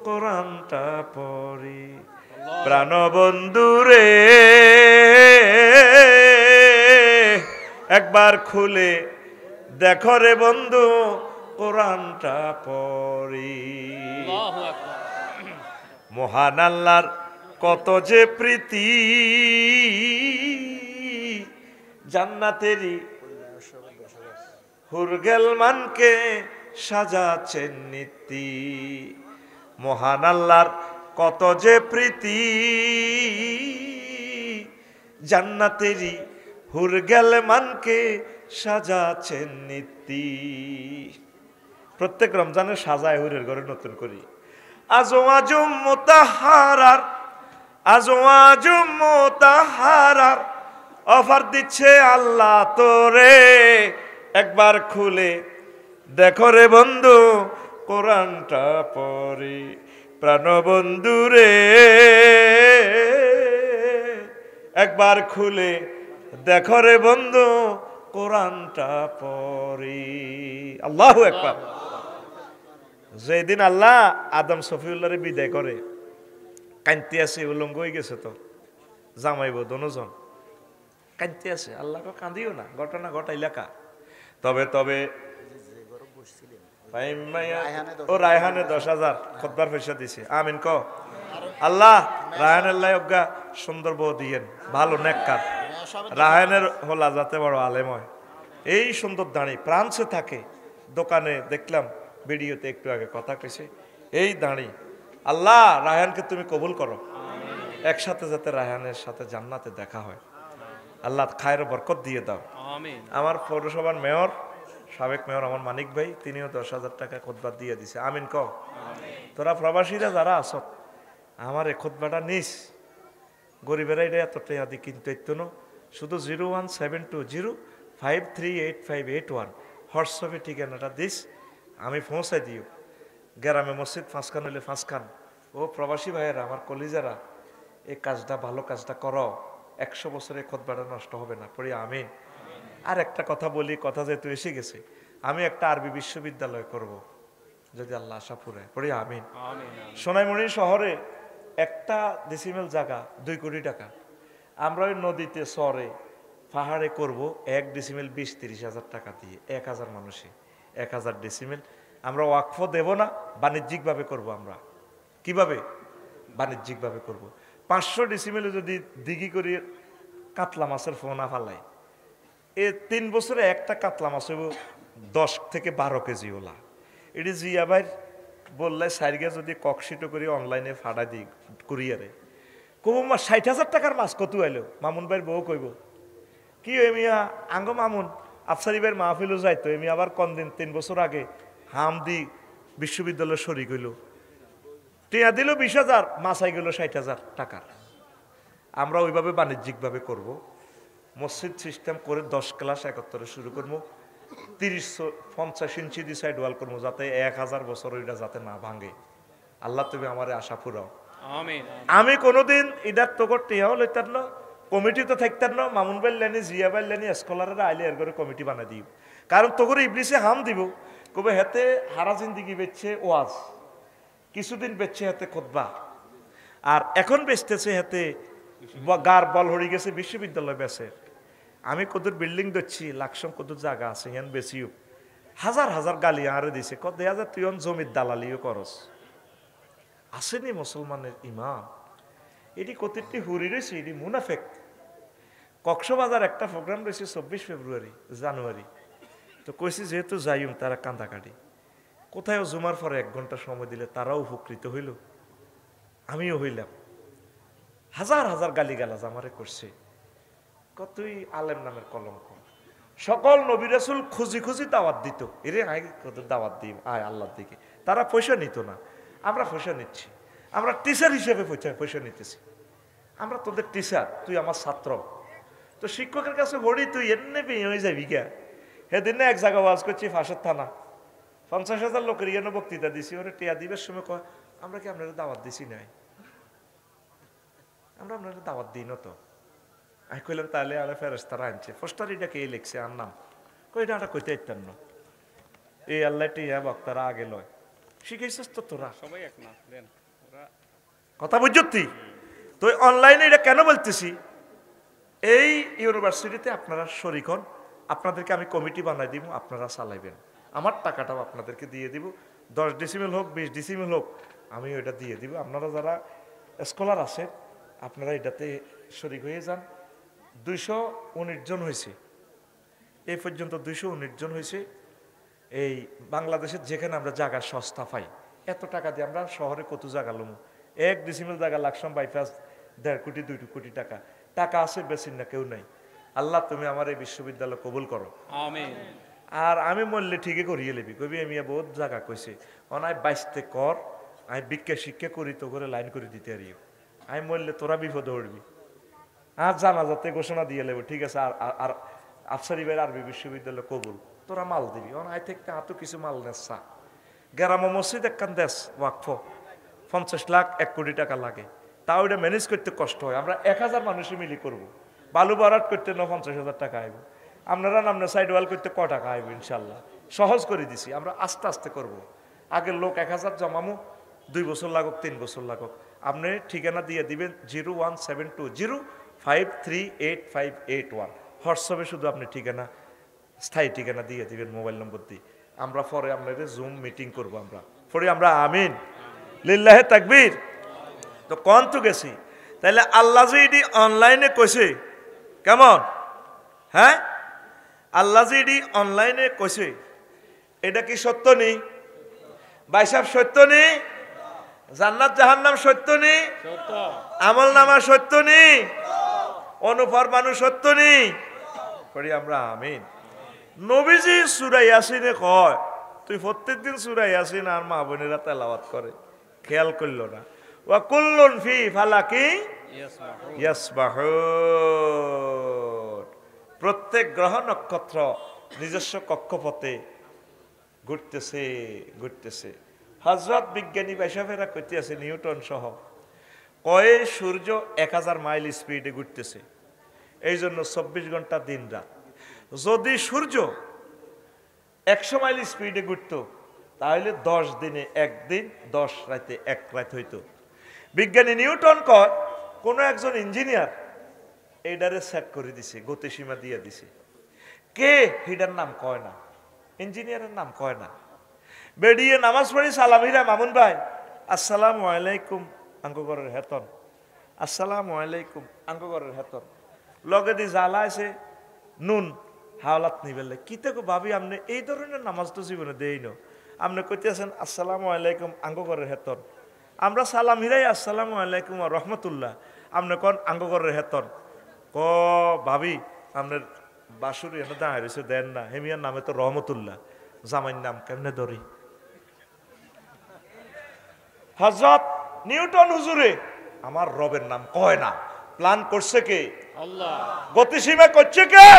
কোরআনটা পড়ি, প্রাণ বন্ধু রে একবার খুলে দেখো রে বন্ধু কোরআনটা পড়ি। মহান আল্লাহর কত যে প্রীতি, জান্নাতেরই হুরগেল মানকে সাজাচ্ছেন নীতি। মহান আল্লাহর কত যে প্রীতি, জান্নাতেরই হুরগেল মানকে সাজাচ্ছেন নীতি। প্রত্যেক রমজানে সাজায় হুরের ঘরে নতুন করি। আজম মোতাহারার, আজম মোতাহারার অফার দিচ্ছে আল্লাহ তোরে, একবার খুলে দেখো রে বন্ধু কোরআনটা পড়ি, প্রাণ বন্ধু রে একবার খুলে দেখো রে বন্ধু কোরআনটা পড়ি। আল্লাহু আকবার। যেদিন আল্লাহ আদম সফিউল্লাহরে বিদায় করে, কান্তি আছে, উলঙ্গ হয়ে গেছে, তো জামাইব দনোজন কান্তি আছে। আল্লাহ কান্দিও না, ঘটনা ঘটাইলা কা। তবে তবে ও রায়হানে 10,000 খুতবার পয়সা দিছে। আমিন ক। আল্লাহ রায়হানের লাইগা সুন্দর বউ দিয়েন, ভালো নেককার। রায়হানের হলা যাতে বড় আলেম হয়, এই সুন্দর দাঁড়ি ফ্রান্সে থাকে। দোকানে দেখলাম ভিডিওতে একটু আগে কথা কইছে, এই দাঁড়ি। আল্লাহ রায়হানকে তুমি কবুল করো, একসাথে যাতে রায়হানের সাথে জান্নাতে দেখা হয়। আল্লাহ খায়ের বরকত দিয়ে দাও। আমার পৌরসভার মেয়র, সাবেক মেয়র আমার মানিক ভাই, তিনিও 10,000 টাকা খুতবা দিয়ে দিছে। আমিন ক। তোরা প্রবাসীরা যারা আস, আমার এই খুতবাটা নিস, গরিবেরা এটা এত টাকা দিয়ে কিনতে ইত্য না। শুধু 01720538581 হোয়াটসঅ্যাপে ঠিকানাটা দিস, আমি পৌঁছাই দিও। গ্রামে মসজিদ 5 খান হইলে 5 খান। ও প্রবাসী ভাইয়েরা, আমার কলিজারা, এই কাজটা ভালো কাজটা করো, 100 বছরে খুতবাটা নষ্ট হবে না, পড়ি আমিন। আর একটা কথা বলি, কথা যেহেতু এসে গেছে, আমি একটা আরবি বিশ্ববিদ্যালয় করব যদি আল্লাহ আশা পুরে, পড়ি আমিন। সোনাইমুড়ি শহরে একটা ডেসিমেল জায়গা 2 কোটি টাকা। আমরা ওই নদীতে চরে পাহাড়ে করব 1 ডেসিমেল 20-30 হাজার টাকা দিয়ে, 1000 মানুষে 1000 ডেসিমেল। আমরা ওয়াকফ দেব না, বাণিজ্যিকভাবে করব। আমরা কিভাবে? বাণিজ্যিকভাবে করব। 500 ডেসিমেলে যদি দিঘি করি কাতলা মাছের ফোনা ফালাই, এ 3 বছরে একটা কাতলা মাছ হইব 10 থেকে 12 কেজি ওলা। এটি জিয়া ভাই বললে সাইডে যদি ককশিটো করি অনলাইনে ফাড়া দিই কুরিয়ারে, কব মা 60,000 টাকার মাছ কত আইলো। মামুন ভাইয়ের বউ কইব, কি এমিয়া আঙ্গ মামুন আফসারি ভাইয়ের মাহফিলও যাইতো, এমি আবার কোন দিন 3 বছর আগে হামদি বিশ্ববিদ্যালয় শরিক হইল, টিয়া দিল 20,000, মাছ আই গেল 60,000 টাকার। আমরা ওইভাবে বাণিজ্যিকভাবে করব। মসজিদ সিস্টেম করে 10 ক্লাস 71 শুরু করবো, 30-50 ইঞ্চি দিয়ে সাইড ওয়াল করবো, যাতে 1000 বছর ওইটা যাতে না ভাঙে। আল্লাহ তুমি আমার আশা পুরাও। আমি কোনোদিন এটার তো টিয়াও লইতাম না, কমিটি তো থাকতাম না, মামুন বাইলানি জিয়া বাইলানি স্কলাররা আইলে এর করে কমিটি বানাই দিব। কারণ তো করে ইবলিসে হাম দিব, কবে হেতে হারা জিন্দিগি বেচছে ওয়াজ, কিছুদিন বেচছে হাতে খুতবা, আর এখন বেচতেছে হাতে গার বল হয়ে গেছে বিশ্ববিদ্যালয় বেছে। আমি কদুর বিল্ডিং দেখছি, লাকসম কদুর জায়গা আছে ইয়ান বেশিও, হাজার হাজার গালি আরে দিছে, কত দেখা যায় তুই জমির দালালিও করস। আসেনি মুসলমানের ইমাম, এটি কতিরটি হুরি রয়েছে, এটি মুনাফেক। কক্সবাজার একটা প্রোগ্রাম রয়েছে 24 ফেব্রুয়ারি জানুয়ারি, তো কইছি যেহেতু যাইম তারা কান্দাকাটি, কোথায় জুমার পরে 1 ঘন্টা সময় দিলে তারাও উপকৃত হইল, আমিও হইলাম। হাজার হাজার গালি গালাজ আমারে করছে, কতই আলেম নামের কলঙ্ক। সকল নবী রাসূল খুঁজি খুঁজি দাওয়াত দিত, এরে আয় কত দাওয়াত দিই আয় আল্লাহর দিকে। তারা পয়সা নিত না, আমরা পয়সা নিচ্ছি, আমরা টিচার হিসেবে পয়সা নিতেছি। আমরা তোদের টিচার, তুই আমার ছাত্র, তো শিক্ষকের কাছে ভরি তুই এমনি হয়ে যাবি গা। সেদিন এক জায়গা ওয়াজ করছি, ফাঁসের থানা, 50,000 লোকের ইয়ানো বক্তৃতা দিছি, ওরে টিয়া দিবের সময় কয় আমরা কি আপনারা দাওয়াত দিছি নাই, আমরা আপনারা দাওয়াত দিই না তো। আমি কইলাম তাহলে আরে ফেরেশতারা আনছে, পোস্টার এটা কে লিখছে আর নাম, কইটা এটা কইতে ইত্যান না, এই আল্লাহ টিয়া বক্তারা আগে লয়, শিখাইছিস তো তোরা সবাই এক না কথা বুঝতি। তো অনলাইনে এটা কেন বলতেছি, এই ইউনিভার্সিটিতে আপনারা শরীক হন, আপনাদেরকে আমি কমিটি বানাই দিব, আপনারা চালাইবেন, আমার টাকাটাও আপনাদেরকে দিয়ে দিব, 10 ডিসিমেল হোক 20 ডিসিমেল হোক আমি ওইটা দিয়ে দিব। আপনারা যারা স্কলার আছেন আপনারা এটাতে শরীক হয়ে যান। 219 জন হয়েছে এই পর্যন্ত, 219 জন হয়েছে। এই বাংলাদেশের যেখানে আমরা জায়গা সস্তা পাই, এত টাকা দিয়ে আমরা শহরে কত জায়গা লমু, 1 ডিসিমেল জায়গা লাকসাম বাইপাস 1.5 কোটি 2 কোটি টাকা, টাকা আছে বেশি না কেউ নাই। আল্লাহ তুমি আমার এই বিশ্ববিদ্যালয় কবুল করো, আমিন। আর আমি মরলে ঠিকই করিয়ে লিবি, কবি আমি বহুত জায়গা কইছে অনায় বাইসতে কর, আমি ভিক্ষা শিক্ষা করি তো করে লাইন করে দিতে পারি, আমি মরলে তোরা বিপদে উঠবি। আর জানাজাতে ঘোষণা দিয়ে লেব, ঠিক আছে আর আফসারি ভাইয়ের আরবি বিশ্ববিদ্যালয় কবুল, তোরা মাল দিবি। আই থেকে আতো কিছু মাল নেসা, গ্রাম মসজিদ একখান দেশ ওয়াকফ 50 লাখ 1 কোটি টাকা লাগে, তাও এটা ম্যানেজ করতে কষ্ট হয়। আমরা 1000 মানুষে মিলি করব, বালু বারাট করতে 50,000 টাকা আইব, আপনারা নামনে সাইড ওয়াল করতে ক টাকা আইব, ইনশাল্লাহ সহজ করে দিছি। আমরা আস্তে আস্তে করব, আগের লোক 1000 জমামু, 2 বছর লাগুক 3 বছর লাগুক। আপনি ঠিকানা দিয়ে দিবেন 01720538581, হোয়াটসঅ্যাপে শুধু আপনি ঠিকানা, স্থায়ী ঠিকানা দিয়ে দিবেন মোবাইল নম্বর দিয়ে। আমরা পরে আপনাদের জুম মিটিং করব, আমরা পরে আমরা আমিন লিল্লাহে তাকবীর। তো কোন তো গেছি, তাইলে আল্লাহ যে এটি অনলাইনে কইছে কেমন, হ্যাঁ আল্লাহ যে এটি অনলাইনে কইছে এটা কি সত্য নেই ভাই সাহেব, সত্য নেই? জান্নাত জাহান্নাম সত্য নেই? আমল নামা সত্য নেই? অনুফরমানু সত্য নেই? করি আমরা আমিন। নবীজি সূরা ইয়াসিনে কয়, তুই প্রত্যেকদিন সূরা ইয়াসিন আর মা বোনেরা তেলাওয়াত করে, খেয়াল করল না। ওয়া কুল্লুন ফি ফালাকি ইয়াসবাহুন, প্রত্যেক গ্রহ নক্ষত্র নিজস্ব কক্ষপথে ঘুরতেছে ঘুরতেছে। হযরত বিজ্ঞানী বাইসাফেরা কইতে আছে নিউটন সহ, কয়ে সূর্য 1000 মাইল স্পিডে ঘুরতেছে, এই জন্য 24 ঘন্টা দিন রাত। যদি সূর্য 100 মাইল স্পিডে ঘুরত তাহলে 10 দিনে 1 দিন, 10 রাতে 1 রাত হইতো। বিজ্ঞানী নিউটন কয় কোনো একজন ইঞ্জিনিয়ার এইটারে সেট করে দিছে, গতিসীমা দিয়ে দিছে, কে হিডার নাম কয় না, ইঞ্জিনিয়ারের নাম কয় না। বেরিয়ে নামাজ পড়ি সালামিরা, মামুন ভাই আসসালামু আলাইকুম আঙ্গগরের হেতন, আসসালামু আলাইকুম আঙ্গগরের হেতন, লগে দি জ্বালা আছে নুন হাওলাত নিবেলে কিতে গো ভাবি, আপনি এই ধরনের নামাজ তো জীবনে দেই না, আপনি কইতে আছেন আসসালামু আলাইকুম আঙ্গগরের হেতন, আমরা সালাম হিরাই আসসালামু আলাইকুম রহমতুল্লাহ, আপনি কন আঙ্গগরের হেতন। ক ভাবি আপনার বাসুর এনে দাঁড়ায় রয়েছে দেন না, হেমিয়ার নামে তো রহমতুল্লাহ, জামাইর নাম কেমনে ধরি? হযরত নিউটন হুজুরে আমার রবের নাম কয় না, প্ল্যান করছে কে? আল্লাহ। গতিসীমা করছে কে?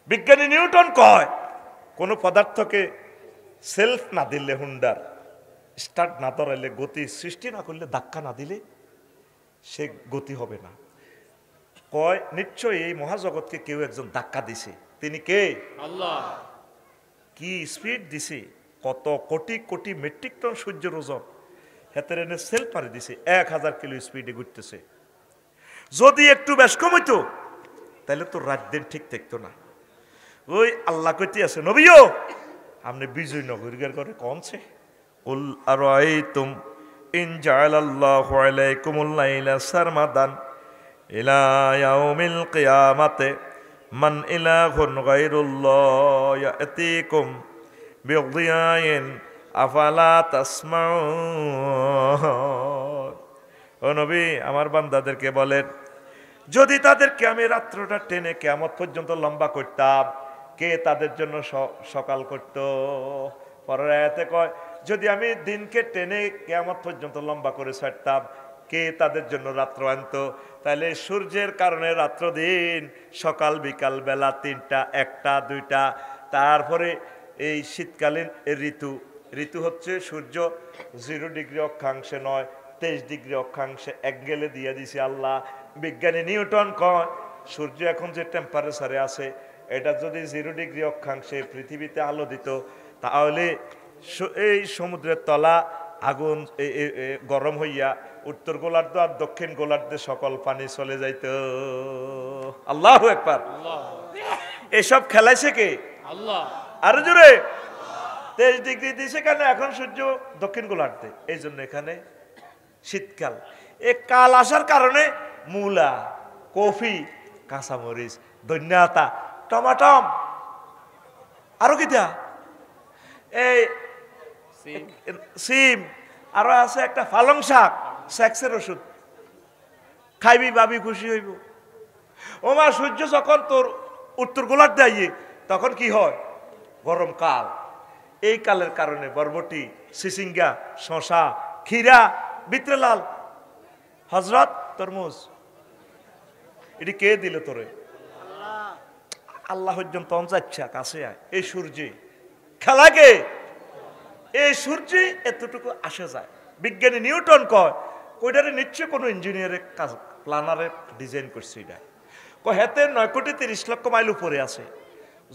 বিজ্ঞানী নিউটন কয় কোন পদার্থকে সেলফ না দিলে, হুন্ডার স্টার্ট না ধরাইলে, গতি সৃষ্টি না করলে, ধাক্কা না দিলে সে গতি হবে না। কয় নিশ্চয়ই এই মহাজগৎকে কেউ একজন ধাক্কা দিছে। তিনি কে? আল্লাহ। কি স্পিড দিছে, কত কোটি কোটি মেট্রিক টন সূর্যের ওজন হেতের এনে সেলফ মারি দিছে, 1000 কিলো স্পিডে ঘুরতেছে। যদি একটু বেশ কম হইতো তাহলে তো রাত দিন ঠিক থাকতো না। ওই আল্লাহ কইতে আছে নবীও আপনি বিজয় নগরীর করে কনছে কুল আরাইতুম ইন জাআলাল্লাহু আলাইকুমুল লাইলা সারমাদান ইলা ইয়াউমিল কিয়ামাতে মান ইলাহুন গায়রুল্লাহ ইয়াতিকুম বিদিয়াইন আফালা তাসমাউন। ও নবী আমার বান্দাদেরকে বলেন যদি তাদেরকে আমি রাত্রটা টেনে কিয়ামত পর্যন্ত লম্বা করতাম, কে তাদের জন্য সকাল করত? পরের আয়াতে কয় যদি আমি দিনকে টেনে কিয়ামত পর্যন্ত লম্বা করে ছাড়তাম, কে তাদের জন্য রাত্র আনতো? তাহলে সূর্যের কারণে রাত্র দিন, সকাল বিকাল বেলা 3টা 1টা 2টা। তারপরে এই শীতকালীন ঋতু, ঋতু হচ্ছে সূর্য 0 ডিগ্রি অক্ষাংশে নয় 23 ডিগ্রি অক্ষাংশে অ্যাঙ্গেলে দিয়ে দিছে আল্লাহ। বিজ্ঞানী নিউটন কয় সূর্য এখন যে টেম্পারেচারে আছে, এটা যদি 0 ডিগ্রি অক্ষাংশে পৃথিবীতে আলো দিত, তাহলে এই সমুদ্রের তলা আগুন গরম হইয়া উত্তর গোলার্ধ আর দক্ষিণ গোলার্ধে সকল পানি চলে যাইত। আল্লাহু আকবার। এসব খেলাইছে কে? আল্লাহ। আরো জোরে। 23 ডিগ্রি দিছে কেন? এখন সূর্য দক্ষিণ গোলার্ধে, এই জন্য এখানে শীতকাল। এ কাল আসার কারণে মূলা, কফি, কাঁচামরিচ, ধনিয়া, টমাটম, আরো কি দেয়া, এই সিম, আরো আছে একটা পালং শাক, সেক্সের ওষুধ খাইবি ভাবি খুশি হইব। ও মা সূর্য যখন তোর উত্তর গোলার্ধে আইয়ে তখন কি হয়? গরম কাল। এই কালের কারণে বরবটি, সিসিঙ্গা, শশা, ক্ষীরা, বিত্রেলাল, হজরত, তরমুজ, এটি কে দিল তোরে? আল্লাহ পর্যন্ত যাচ্ছা কাছে আয়। এই সূর্যে খেলা কে? এই সূর্যে এতটুকু আসে যায়। বিজ্ঞানী নিউটন কয় কইটারে নিশ্চয় কোনো ইঞ্জিনিয়ারের কাজ, প্ল্যানারের ডিজাইন করছে। এটা কয় হেতে 9 কোটি 30 লক্ষ মাইল উপরে আছে,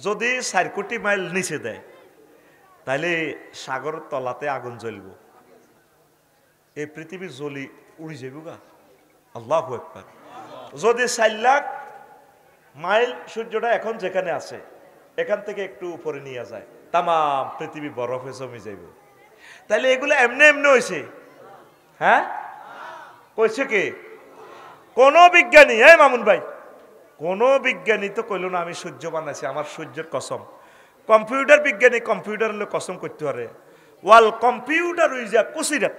যদি 4 কোটি মাইল নিচে দেয় তাহলে সাগরের তলাতে আগুন জ্বলব, এই পৃথিবী জ্বলি উড়ি যাইব গা। আল্লাহু আকবার। যদি 4 লাখ মাইল সূর্যটা এখন যেখানে আছে এখান থেকে একটু উপরে নিয়ে যায়, তামাম পৃথিবী বরফে জমে যাইব। তাহলে এগুলো এমনি এমনি হয়েছে? হ্যাঁ, কইছে কে? কোন বিজ্ঞানী, এই মামুন ভাই, কোন বিজ্ঞানী তো কইল না আমি সূর্য বানাইছি, আমার সূর্যের কসম। কম্পিউটার বিজ্ঞানী কম্পিউটার কসম করতে পারে, ওয়াল কম্পিউটার হয়ে যা কুসিরাত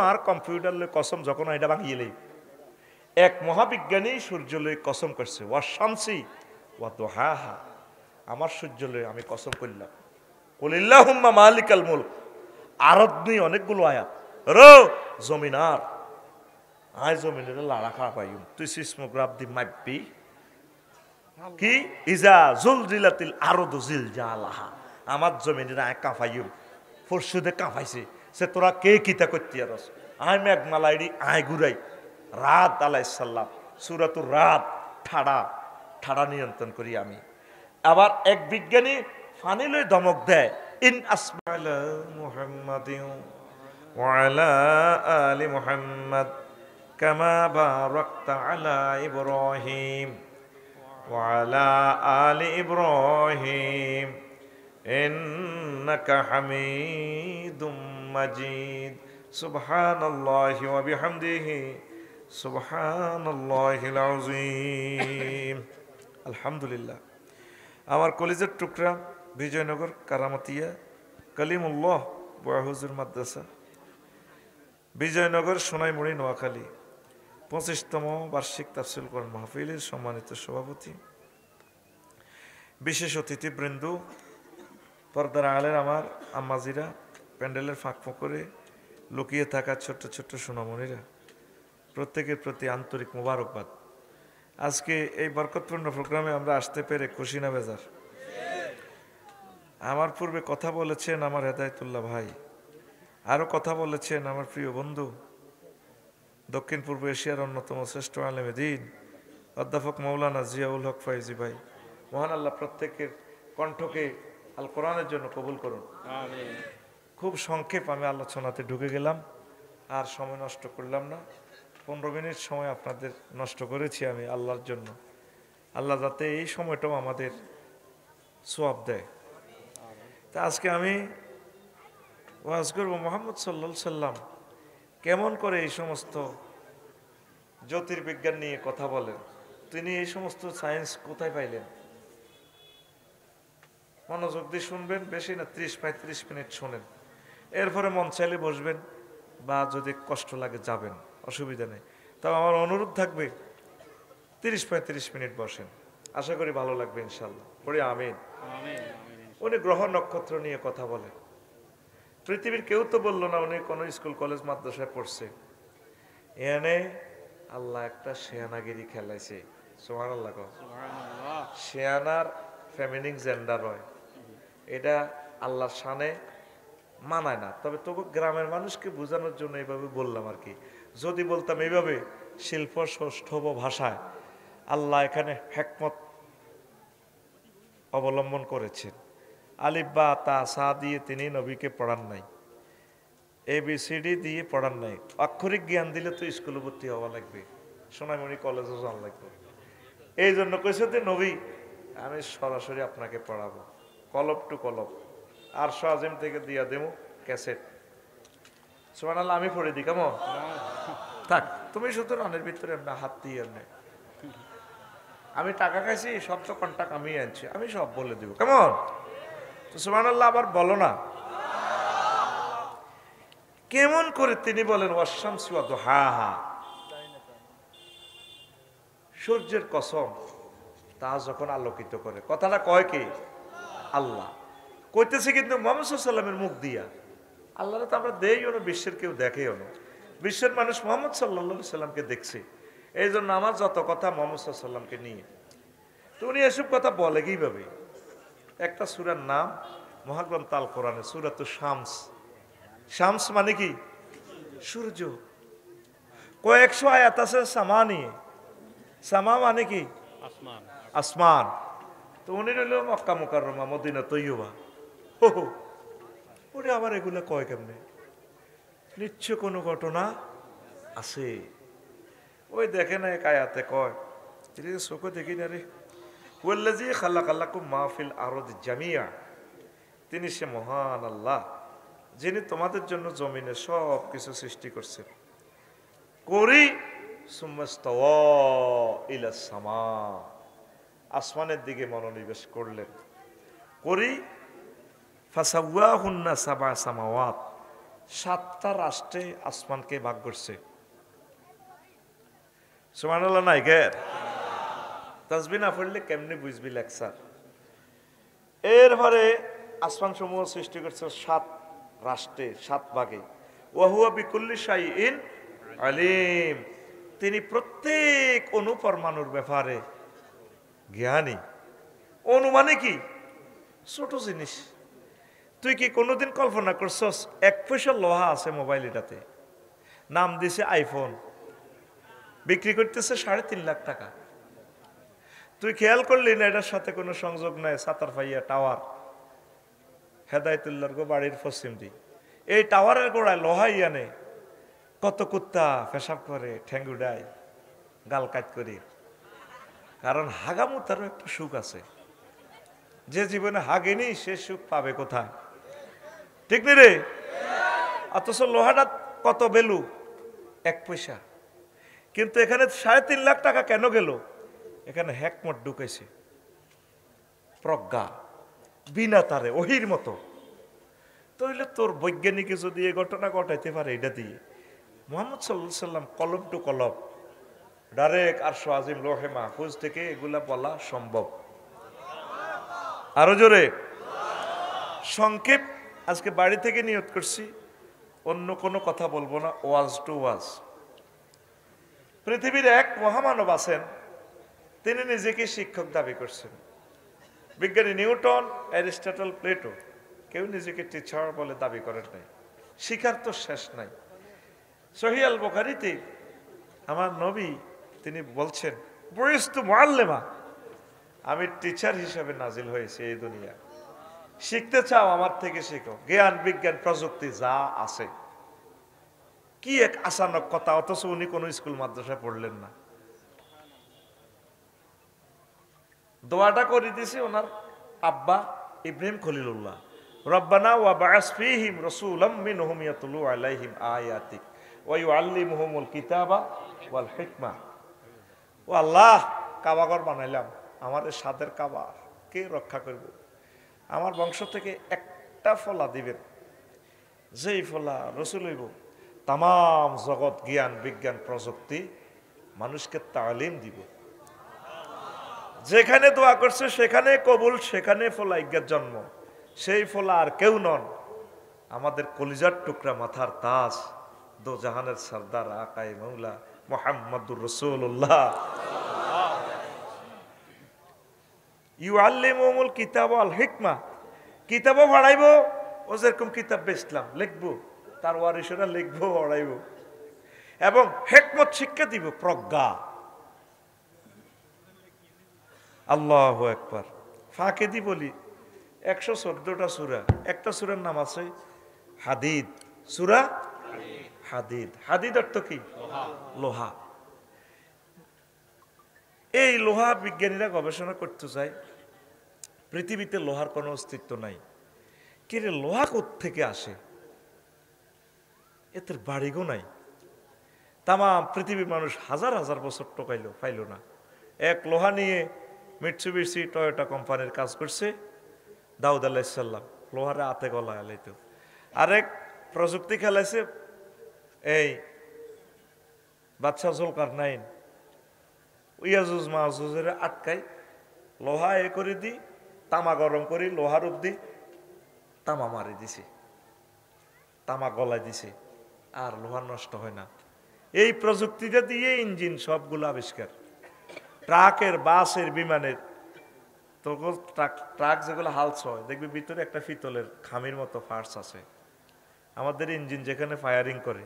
আর কম্পিউটার কসম যখন এটা ভাঙিয়ে লই। এক মহাবিজ্ঞানী সূর্য লই কসম করছে, ওয়া শামসি ওয়া দুহাহা, আমার সূর্য লই আমি কসম করলাম। কুলিল্লাহুম্মা মালিকাল মুলক, আরদ নিয়ে অনেকগুলো আয়াত। জমিনার আয় জমিনের লাড়া খা পাইম, তুই সিসমোগ্রাফ দি মাইপি কি ইজা জুলজিলাতিল আরদু জিলজালাহা, আমার জমিনের আয় কাঁপাইম, পরশুদে কাঁপাইছে, সে তোরা কে কিতা করতে আরস, আয় মেঘমালাইডি আয় ঘুরাই। রাত আলাইসাল্লাম সূরাতুর রাত, ঠাড়া ঠাড়া নিয়ন্ত্রণ করি আমি। আবার এক বিজ্ঞানী ফানি লই ধমক দেয়, ইন আসমালা মুহাম্মাদিন ওয়া আলা আলি মুহাম্মাদ কামা বারাকতা আলা ইব্রাহিম ওয়া আলা আলি ইব্রাহিম ইন্নাকা হামিদুম মাজিদ। সুবহানাল্লাহি ওয়া বিহামদিহি সুবহানাল্লাহিল আযীম। আলহামদুলিল্লাহ। আমার কলেজের টুকরা বিজয়নগর কারামতিয়া কালিমুল্লাহ বয়াহুজুর মাদ্রাসা, বিজয়নগর সোনাইমুড়ি নোয়াখালী 25তম বার্ষিক তাফসীর কোরআন মাহফিলের সম্মানিত সভাপতি, বিশেষ অতিথিবৃন্দ, পর্দার আড়ালের আমার আম্মাজিরা, প্যান্ডেলের ফাঁক ফোঁকরে লুকিয়ে থাকা ছোট্ট ছোট্ট সোনামণিরা, প্রত্যেকের প্রতি আন্তরিক মোবারকবাদ। আজকে এই বরকতপূর্ণ প্রোগ্রামে আমরা আসতে পেরে খুশি না বেজার? আমার পূর্বে কথা বলেছেন আমার হেদায়েতুল্লাহ ভাই, আরও কথা বলেছেন আমার প্রিয় বন্ধু, দক্ষিণ পূর্ব এশিয়ার অন্যতম শ্রেষ্ঠ আলেমে দ্বীন অধ্যাপক মৌলানা জিয়াউল হক ফাইজি ভাই। মহান আল্লাহ প্রত্যেকের কণ্ঠকে আল কোরআনের জন্য কবুল করুন। খুব সংক্ষেপ আমি আলোচনাতে ঢুকে গেলাম, আর সময় নষ্ট করলাম না। 15 মিনিট সময় আপনাদের নষ্ট করেছি আমি আল্লাহর জন্য। আল্লাহ যাতে এই সময়টাও আমাদের সোয়াব দেয়। তা আজকে আমি ওয়াজ করব মুহাম্মদ সাল্লাল্লাহু আলাইহি সাল্লাম কেমন করে এই সমস্ত জ্যোতির্বিজ্ঞান নিয়ে কথা বলেন, তিনি এই সমস্ত সায়েন্স কোথায় পাইলেন। মনোযোগ দিয়ে শুনবেন, বেশি না 30-35 মিনিট শোনেন, এরপরে মন চাইলে বসবেন বা যদি কষ্ট লাগে যাবেন, অসুবিধা নেই। তবে আমার অনুরোধ থাকবে 30-35 মিনিট বসেন, আশা করি ভালো লাগবে ইনশাল্লাহ। পড়ি আমিন। উনি গ্রহ নক্ষত্র নিয়ে কথা বলেন। পৃথিবীর কেউ তো বললো না উনি কোনো স্কুল কলেজ মাদ্রাসায় পড়ছে। এনে আল্লাহ একটা শেয়ানাগিরি খেলাইছে। সুবহানাল্লাহ। শেয়ানার ফেমিনিন জেন্ডার হয়, এটা আল্লাহর শানে মানায় না। তবে তবু গ্রামের মানুষকে বোঝানোর জন্য এইভাবে বললাম আর কি। যদি বলতাম এইভাবে শিল্প সৌষ্ঠব ভাষায়, আল্লাহ এখানে হিকমত অবলম্বন করেছেন। আলিফ বা তা সা দিয়ে তিনি নবীকে পড়ান নাই, ABCD দিয়ে পড়ান নাই। অক্ষরিক জ্ঞান দিলে তো স্কুলে ভর্তি হওয়া লাগবে, সোনামণি কলেজে যাওয়া লাগবে। এই জন্য কইছে যে নবী আমি সরাসরি আপনাকে পড়াবো, কলব টু কলব। আর আজিম থেকে দিয়া দেবো ক্যাসেট। সুবহানাল্লাহ। আমি পড়ে দিই কেমন? থাক, তুমি শুধু রানের ভিতরে হাত দিয়ে এমনি। আমি টাকা খাইছি, সব তো কন্টাক্ট আমি আনছি, আমি সব বলে দিব কেমন? তো সুবহানাল্লাহ আবার বলো না। কেমন করে তিনি বলেন ওয়াশামসি ওয়া দুহাহা, সূর্যের কসম তা যখন আলোকিত করে। কথাটা কয় কি? আল্লাহ কইতেছে, কিন্তু মুহাম্মদ সাল্লাল্লাহু আলাইহি ওয়াসাল্লামের মুখ দিয়া। আল্লাহরে তো আমরা দেইও না, বিশ্বের কেউ দেখেও না। বিশ্বের মানুষ মুহাম্মদ সাল্লাল্লাহু আলাইহি ওয়াসাল্লামকে দেখছে। এই জন্য আমার যত কথা মুহাম্মদ সাল্লাল্লাহু আলাইহি ওয়াসাল্লামকে নিয়ে। তো উনি এসব কথা বলে কিভাবে? একটা সূরার নাম মহাগ্রন্থ আল কোরআনে, সূরাতুশ শামস। শামস মানে কি? সূর্য। কয়েকশো আয়াত আছে সামা নিয়ে। সামা মানে কি? আসমান। আসমান। তো উনি রইল মক্কা মুকাররমা, মদিনা তৈয়বা। উনি আবার এগুলো কয় কেমনে? নিশ্চয় কোনো ঘটনা আছে। ওই দেখে না এক আয়াতে কয়, চোখে দেখি না রে, ওয়াল্লাযী খালাকালাকুম মা ফিল আরদি জামিয়া, তিনি সে মহান আল্লাহ যিনি তোমাদের জন্য জমিনে সব কিছু সৃষ্টি করছেন। করি সুম্মাস্তাওয়া ইলাস সামা, আসমানের দিকে মনোনিবেশ করলেন। করি ফাসাওয়াহুন্না সাবা সামাওয়াত, 7টা রাষ্ট্রে আসমানকে ভাগ করছে। সুবহানাল্লাহ নাই গে? তাসবিহ না পড়লে কেমনে বুঝবি লেকচার? এরপরে আসমান সমূহ সৃষ্টি করছে 7 রাষ্ট্রে, 7 ভাগে। ওয়া হুয়া বিকুল্লি শাইইন আলিম, তিনি প্রত্যেক অণু পরমাণুর ব্যাপারে জ্ঞানী। অণু মানে কি? ছোট জিনিস। তুই কি কোনোদিন কল্পনা করছস 1 পয়সা লোহা আছে মোবাইল, এটাতে নাম দিছে আইফোন, বিক্রি করতেছে 3.5 লাখ টাকা। তুই খেয়াল করলি না এটার সাথে কোনো সংযোগ নাই? সাতার ফাইয়া টাওয়ার, হেদায়েতুল্লাহর বাড়ির পশ্চিম দিক। এই টাওয়ারের গোড়ায় লোহাই আনে, কত কুত্তা পেশাব করে, ঠেঙ্গুডায় গাল কাট করি। কারণ হাগামুতারও একটা সুখ আছে, যে জীবনে হাগেনি সে সুখ পাবে কোথায়? ঠিক নি রে? অথচ লোহাটা কত ভ্যালু? 1 পয়সা। কিন্তু এখানে 3.5 লাখ টাকা কেন গেল? এখানে হিকমত ঢুকেছে, প্রজ্ঞা, বিনা তারে ওহির মতো। তাহলে তোর বৈজ্ঞানিকে যদি এই ঘটনা ঘটাইতে পারে এটা দিয়ে, মুহাম্মদ সাল্লাল্লাহু আলাইহি সাল্লাম কলম টু কলম ডাইরেক্ট আরশ আজিম লোহে মাহফুজ থেকে এগুলা বলা সম্ভব। আরো জোরে। সংক্ষেপ আজকে বাড়ি থেকে নিয়ত করছি, অন্য কোনো কথা বলবো না, ওয়াজ টু ওয়াজ। পৃথিবীর এক মহামানব আছেন, তিনি নিজেকে শিক্ষক দাবি করছেন। বিজ্ঞানী নিউটন, অ্যারিস্টটল, প্লেটো কেউ নিজেকে টিচার বলে দাবি করেন নাই। শিখার তো শেষ নাই। সহিহ আল বুখারীতে আমার নবী তিনি বলছেন, বুইস্তু মুআল্লিমা, আমি টিচার হিসেবে নাজিল হয়েছি এই দুনিয়া। শিখতে চাও আমার থেকে শিখো, জ্ঞান বিজ্ঞান প্রযুক্তি যা আছে। কি এক আচানক কথা, অথচ উনি কোন স্কুল মাদ্রাসা পড়লেন না। দোয়াটা করে দিয়েছে ওনার আব্বা ইব্রাহিম খলিলুল্লাহ, রব্বানা ওয়া বা'আস ফীহিম রাসূলাম মিনহুম ইয়াতলু আলাইহিম আয়াতিক ওয়া ইউআল্লিমুহুমুল কিতাবা ওয়াল হিকমা। ও আল্লাহ, কাবাঘর বানাইলাম, আমার এই সাদের কাবা কে রক্ষা করবে? আমার বংশ থেকে একটা ফলা দিবেন, যেই ফলা রসুল হইব, তাম জগৎ জ্ঞান বিজ্ঞান প্রযুক্তি মানুষকে তালিম দিব। যেখানে দোয়া করছে সেখানে কবুল, সেখানে ফলা ইজ্ঞার জন্ম। সেই ফলা আর কেউ নন, আমাদের কলিজার টুকরা মাথার তাজ, দো জাহানের সরদার আকায়ে মৌলা মুহাম্মাদুর রাসূলুল্লাহ। ইউআল্লিমুহুমুল কিতাব ওয়াল হিকমা, কিতাবও পড়াইবো, ও যেরকম কিতাব বেচলাম লিখবো, তার ওয়ারিসরা লিখবো পড়াইবো, এবং হিকমত শিক্ষা দিব, প্রজ্ঞা। আল্লাহু আকবার। ফাঁকে দি বলি, 114টা সূরা, একটা সূরার নাম আছে হাদিদ, সূরা হাদিদ। হাদিদ অর্থ কি? লোহা। এই লোহা বিজ্ঞানীরা গবেষণা করতে চায়, পৃথিবীতে লোহার কোনো অস্তিত্ব নাই। কিরে লোহা কোত্থেকে আসে? এদের বাড়িগো নাই। তাম পৃথিবীর মানুষ হাজার হাজার বছর টোকাইলো, পাইল না। এক লোহা নিয়ে মিৎসুবিশি টয়োটা কোম্পানির কাজ করছে দাউদ আলাইহিস সালাম, লোহারে হাতে গলা এলাইতো। আরেক প্রযুক্তি খেলাইছে এই বাদশাহ জুলকারনাইন, ইয়াজুজ মাহুজের আটকাই লোহা এ করে দি, তামা গরম করি, লোহার অব্দি তামা মারি দিছে, তামা গলায় দিছে, আর লোহা নষ্ট হয় না। এই প্রযুক্তিটা দিয়ে ইঞ্জিন সবগুলো আবিষ্কার। ট্রাকের, বাসের, বিমানের, তো ট্রাক যেগুলো হালস হয় দেখবি ভিতরে একটা পিতলের খামির মতো ফার্স আছে। আমাদের ইঞ্জিন যেখানে ফায়ারিং করে,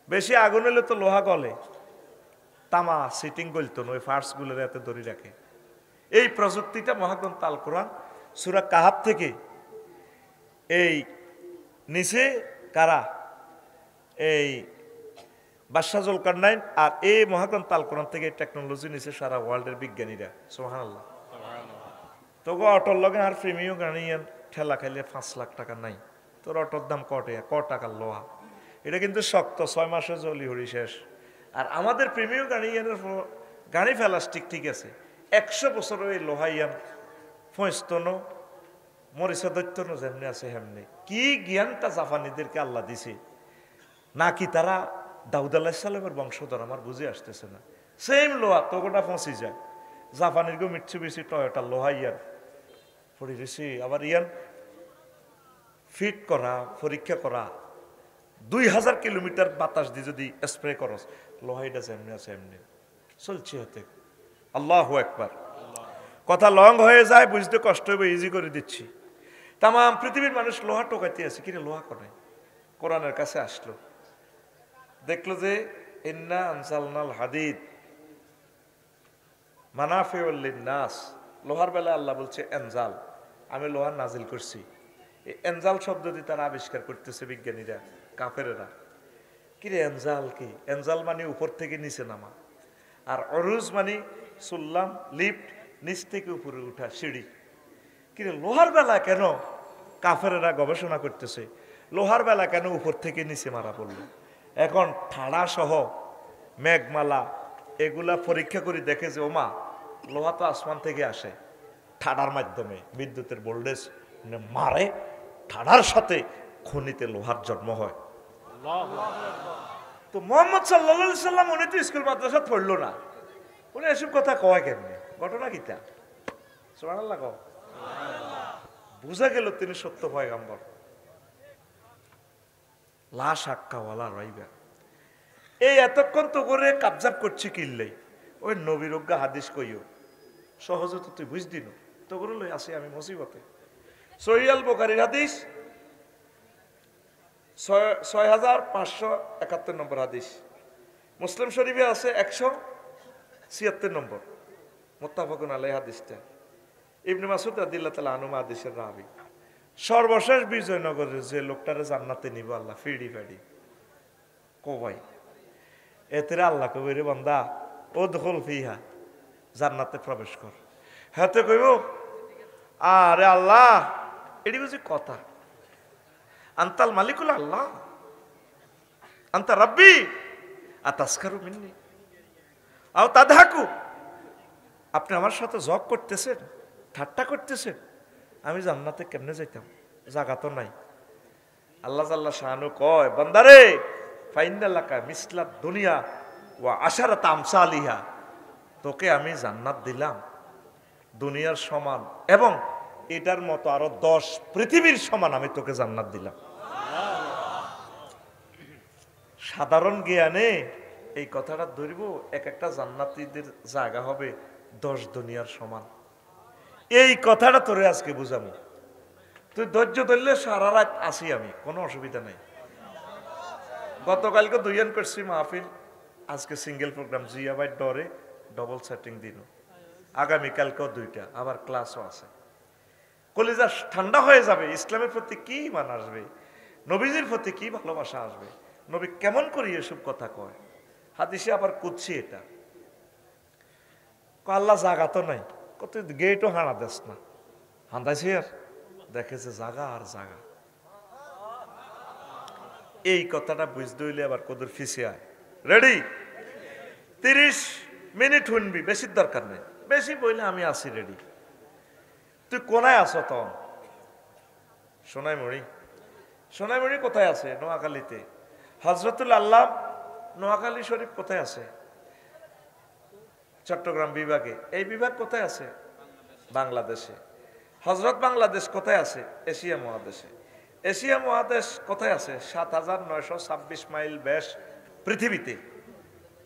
বেশি আগুন হলে তো লোহা গলে, তামা সিটিং গলতো না, ওই ফার্সগুলোর এতে ধরে রাখে। এই প্রযুক্তিটা মহাগ্রন্থ আল কোরআন সূরা কাহাফ থেকে এই নিচে কারা, এই বাদশাহ জুলকারনাইন, আর এই মহাগ্রন্থ আল কোরআন থেকে টেকনোলজি নিচে সারা ওয়ার্ল্ডের বিজ্ঞানীরা। সুবহানাল্লাহ। তোকে অটোর লগে আর প্রিমিয়াম গাড়ি ঠেলা খাইলে 5 লাখ টাকা নাই, তোর অটোর দাম ক টাকার লোহা। এটা কিন্তু শক্ত, 6 মাসে জলি হরি শেষ। আর আমাদের প্রিমিয়াম গাড়ি প্লাস্টিক ঠিক আছে, 100 বছর ওই লোহা ইয়ান ফয়স্তনো মরিচা দৈত্যনো যেমনি আছে হেমনি। কি জ্ঞানটা জাপানিদেরকে আল্লাহ দিছে, নাকি তারা দাউদ আলাইহিস সালামের বংশধর, আমার বুঝে আসতেছে না। সেম লোহা তো গোটা পৌঁছে যায়। জাপানির গো মিৎসুবিশি টয়োটা লোহা ইয়ান পড়ে গেছি, আবার ইয়ান ফিট করা, পরীক্ষা করা, 2000 কিলোমিটার বাতাস দিয়ে যদি স্প্রে করস, লোহাইটা যেমনি আছে এমনি চলছে হতে। আল্লাহু আকবার। কথা লং হয়ে যায়, বুঝতে কষ্ট হবে, ইজি করে দিচ্ছি। তাম পৃথিবীর মানুষ লোহা টোকাইতে আছে, কিরে লোহা করে কোরআনের কাছে আসলো, দেখলো যে ইন্না আনজালনাল হাদিদ মানাফিউল লিন্নাস, লোহার বেলায় আল্লাহ বলছে এনজাল, আমি লোহার নাজিল করছি। এই এনজাল শব্দ দিয়ে তারা আবিষ্কার করতেছে বিজ্ঞানীরা, কাফেরেরা। কিরে এনজাল কি? এনজাল মানে উপর থেকে নিচে নামা, আর অরুজ মানে সুল্লাম, লিফট, নিচ থেকে উপরে উঠা, সিঁড়ি। কিরে লোহার বেলা কেন? কাফেরেরা গবেষণা করতেছে লোহার বেলা কেন উপর থেকে নিচে মারা পড়লো। এখন ঠাড়া সহ মেঘমালা এগুলা পরীক্ষা করে দেখে যে ওমা, লোহা তো আসমান থেকে আসে, ঠাডার মাধ্যমে বিদ্যুতের ভোল্টেজ মারে, ঠাডার সাথে খনিতে লোহার জন্ম হয়। তো মুহাম্মদ সাল্লাল্লাহু আলাইহি সাল্লাম উনি তো স্কুল মাদ্রাসা পড়লো না, উনি এসব কথা কয় কেমনে? ঘটনা কিটা? সুবহানাল্লাহ। কও বুঝা গেল তিনি সত্য পয়গম্বর। লা শাক্কা ওয়ালা রাইবা। এই এতক্ষণ তো করে কাবজাব করছি কিনলেই ওই নবীরজ্ঞা হাদিস কইও সহজে তো তুই বুঝ দিন তো করে লই আসি আমি মুসিবতে। সহিহ বুখারীর হাদিস 6571 নম্বর হাদিস, মুসলিম শরীফে আছে 176 নম্বর, মুত্তাফাকুন আলাইহি হাদিসটা। ইবনে মাসউদ রাদিয়াল্লাহু তাআলা আনহু হাদিসের রাবী। সর্বশেষ বিজয়নগরের যে লোকটারে জান্নাতে নিব আল্লাহ ফিডি ফেডি কবাই এতে আল্লাহ কবে রে বান্দা ও দখল ফিহা জান্নাতে প্রবেশ কর। হাতে কইব আরে আল্লাহ এটি বুঝি কথা, আন্তাল মালিকুল আল্লাহ আন্তা রাব্বি আতাসকারু মিন্নি আও তাদহাকু, আপনি আমার সাথে জগ করতেছেন, ঠাট্টা করতেছেন, আমি জান্নাতে কেমনে যাইতাম, জায়গা তো নাই। আল্লাহ জাল্লা শানু কয় বান্দারে ফাইন্নালাকা মিসলাত দুনিয়া ওয়া আশারাত আমসালিহা, তোকে আমি জান্নাত দিলাম দুনিয়ার সমান এবং এটার মতো আরো 10 পৃথিবীর সমান আমি তোকে জান্নাত দিলাম। সাধারণ জ্ঞানে এই কথাটা ধরব, এক একটা জান্নাতীদের জায়গা হবে 10 দুনিয়ার সমান। এই কথাটা তোরে আজকে বুঝাবো, তুই ধৈর্য ধরলে সারা রাত আসি আমি, কোনো অসুবিধা নেই। গতকালকে দুইয়ান করছি মাহফিল, আজকে সিঙ্গেল প্রোগ্রাম জিয়াবাই ডরে ডবল সেটিং দিন, আগামীকালকেও 2টা আবার ক্লাসও আছে। কলিজা ঠান্ডা হয়ে যাবে, ইসলামের প্রতি কি মান আসবে, নবীজির প্রতি কি ভালোবাসা আসবে, নবী কেমন করি এসব কথা কয়। হাদিসে আবার কুচ্ছি এটা আল্লাহ জাগা তো নাই, কত গেটও হানা দেস না, হান্দাইছে আর দেখেছে জাগা আর জাগা। এই কথাটা বুঝতে হইলে আবার কদর ফিসে আয়। রেডি? 30 মিনিট শুনবি, বেশির দরকার নেই, বেশি বইলে আমি আসি রেডি। তুই কোনায় আছো তো? সোনাইমুড়ি। সোনাইমুড়ি কোথায় আছে? নোয়াখালীতে। হজরতুল আল্লাহ নোয়াখালী শরীফ কোথায় আছে? চট্টগ্রাম বিভাগে। এই বিভাগ কোথায় আছে? বাংলাদেশে। হজরত বাংলাদেশ কোথায় আছে? এশিয়া মহাদেশে। এশিয়া মহাদেশ কোথায় আছে? 7926 মাইল ব্যাস পৃথিবীতে,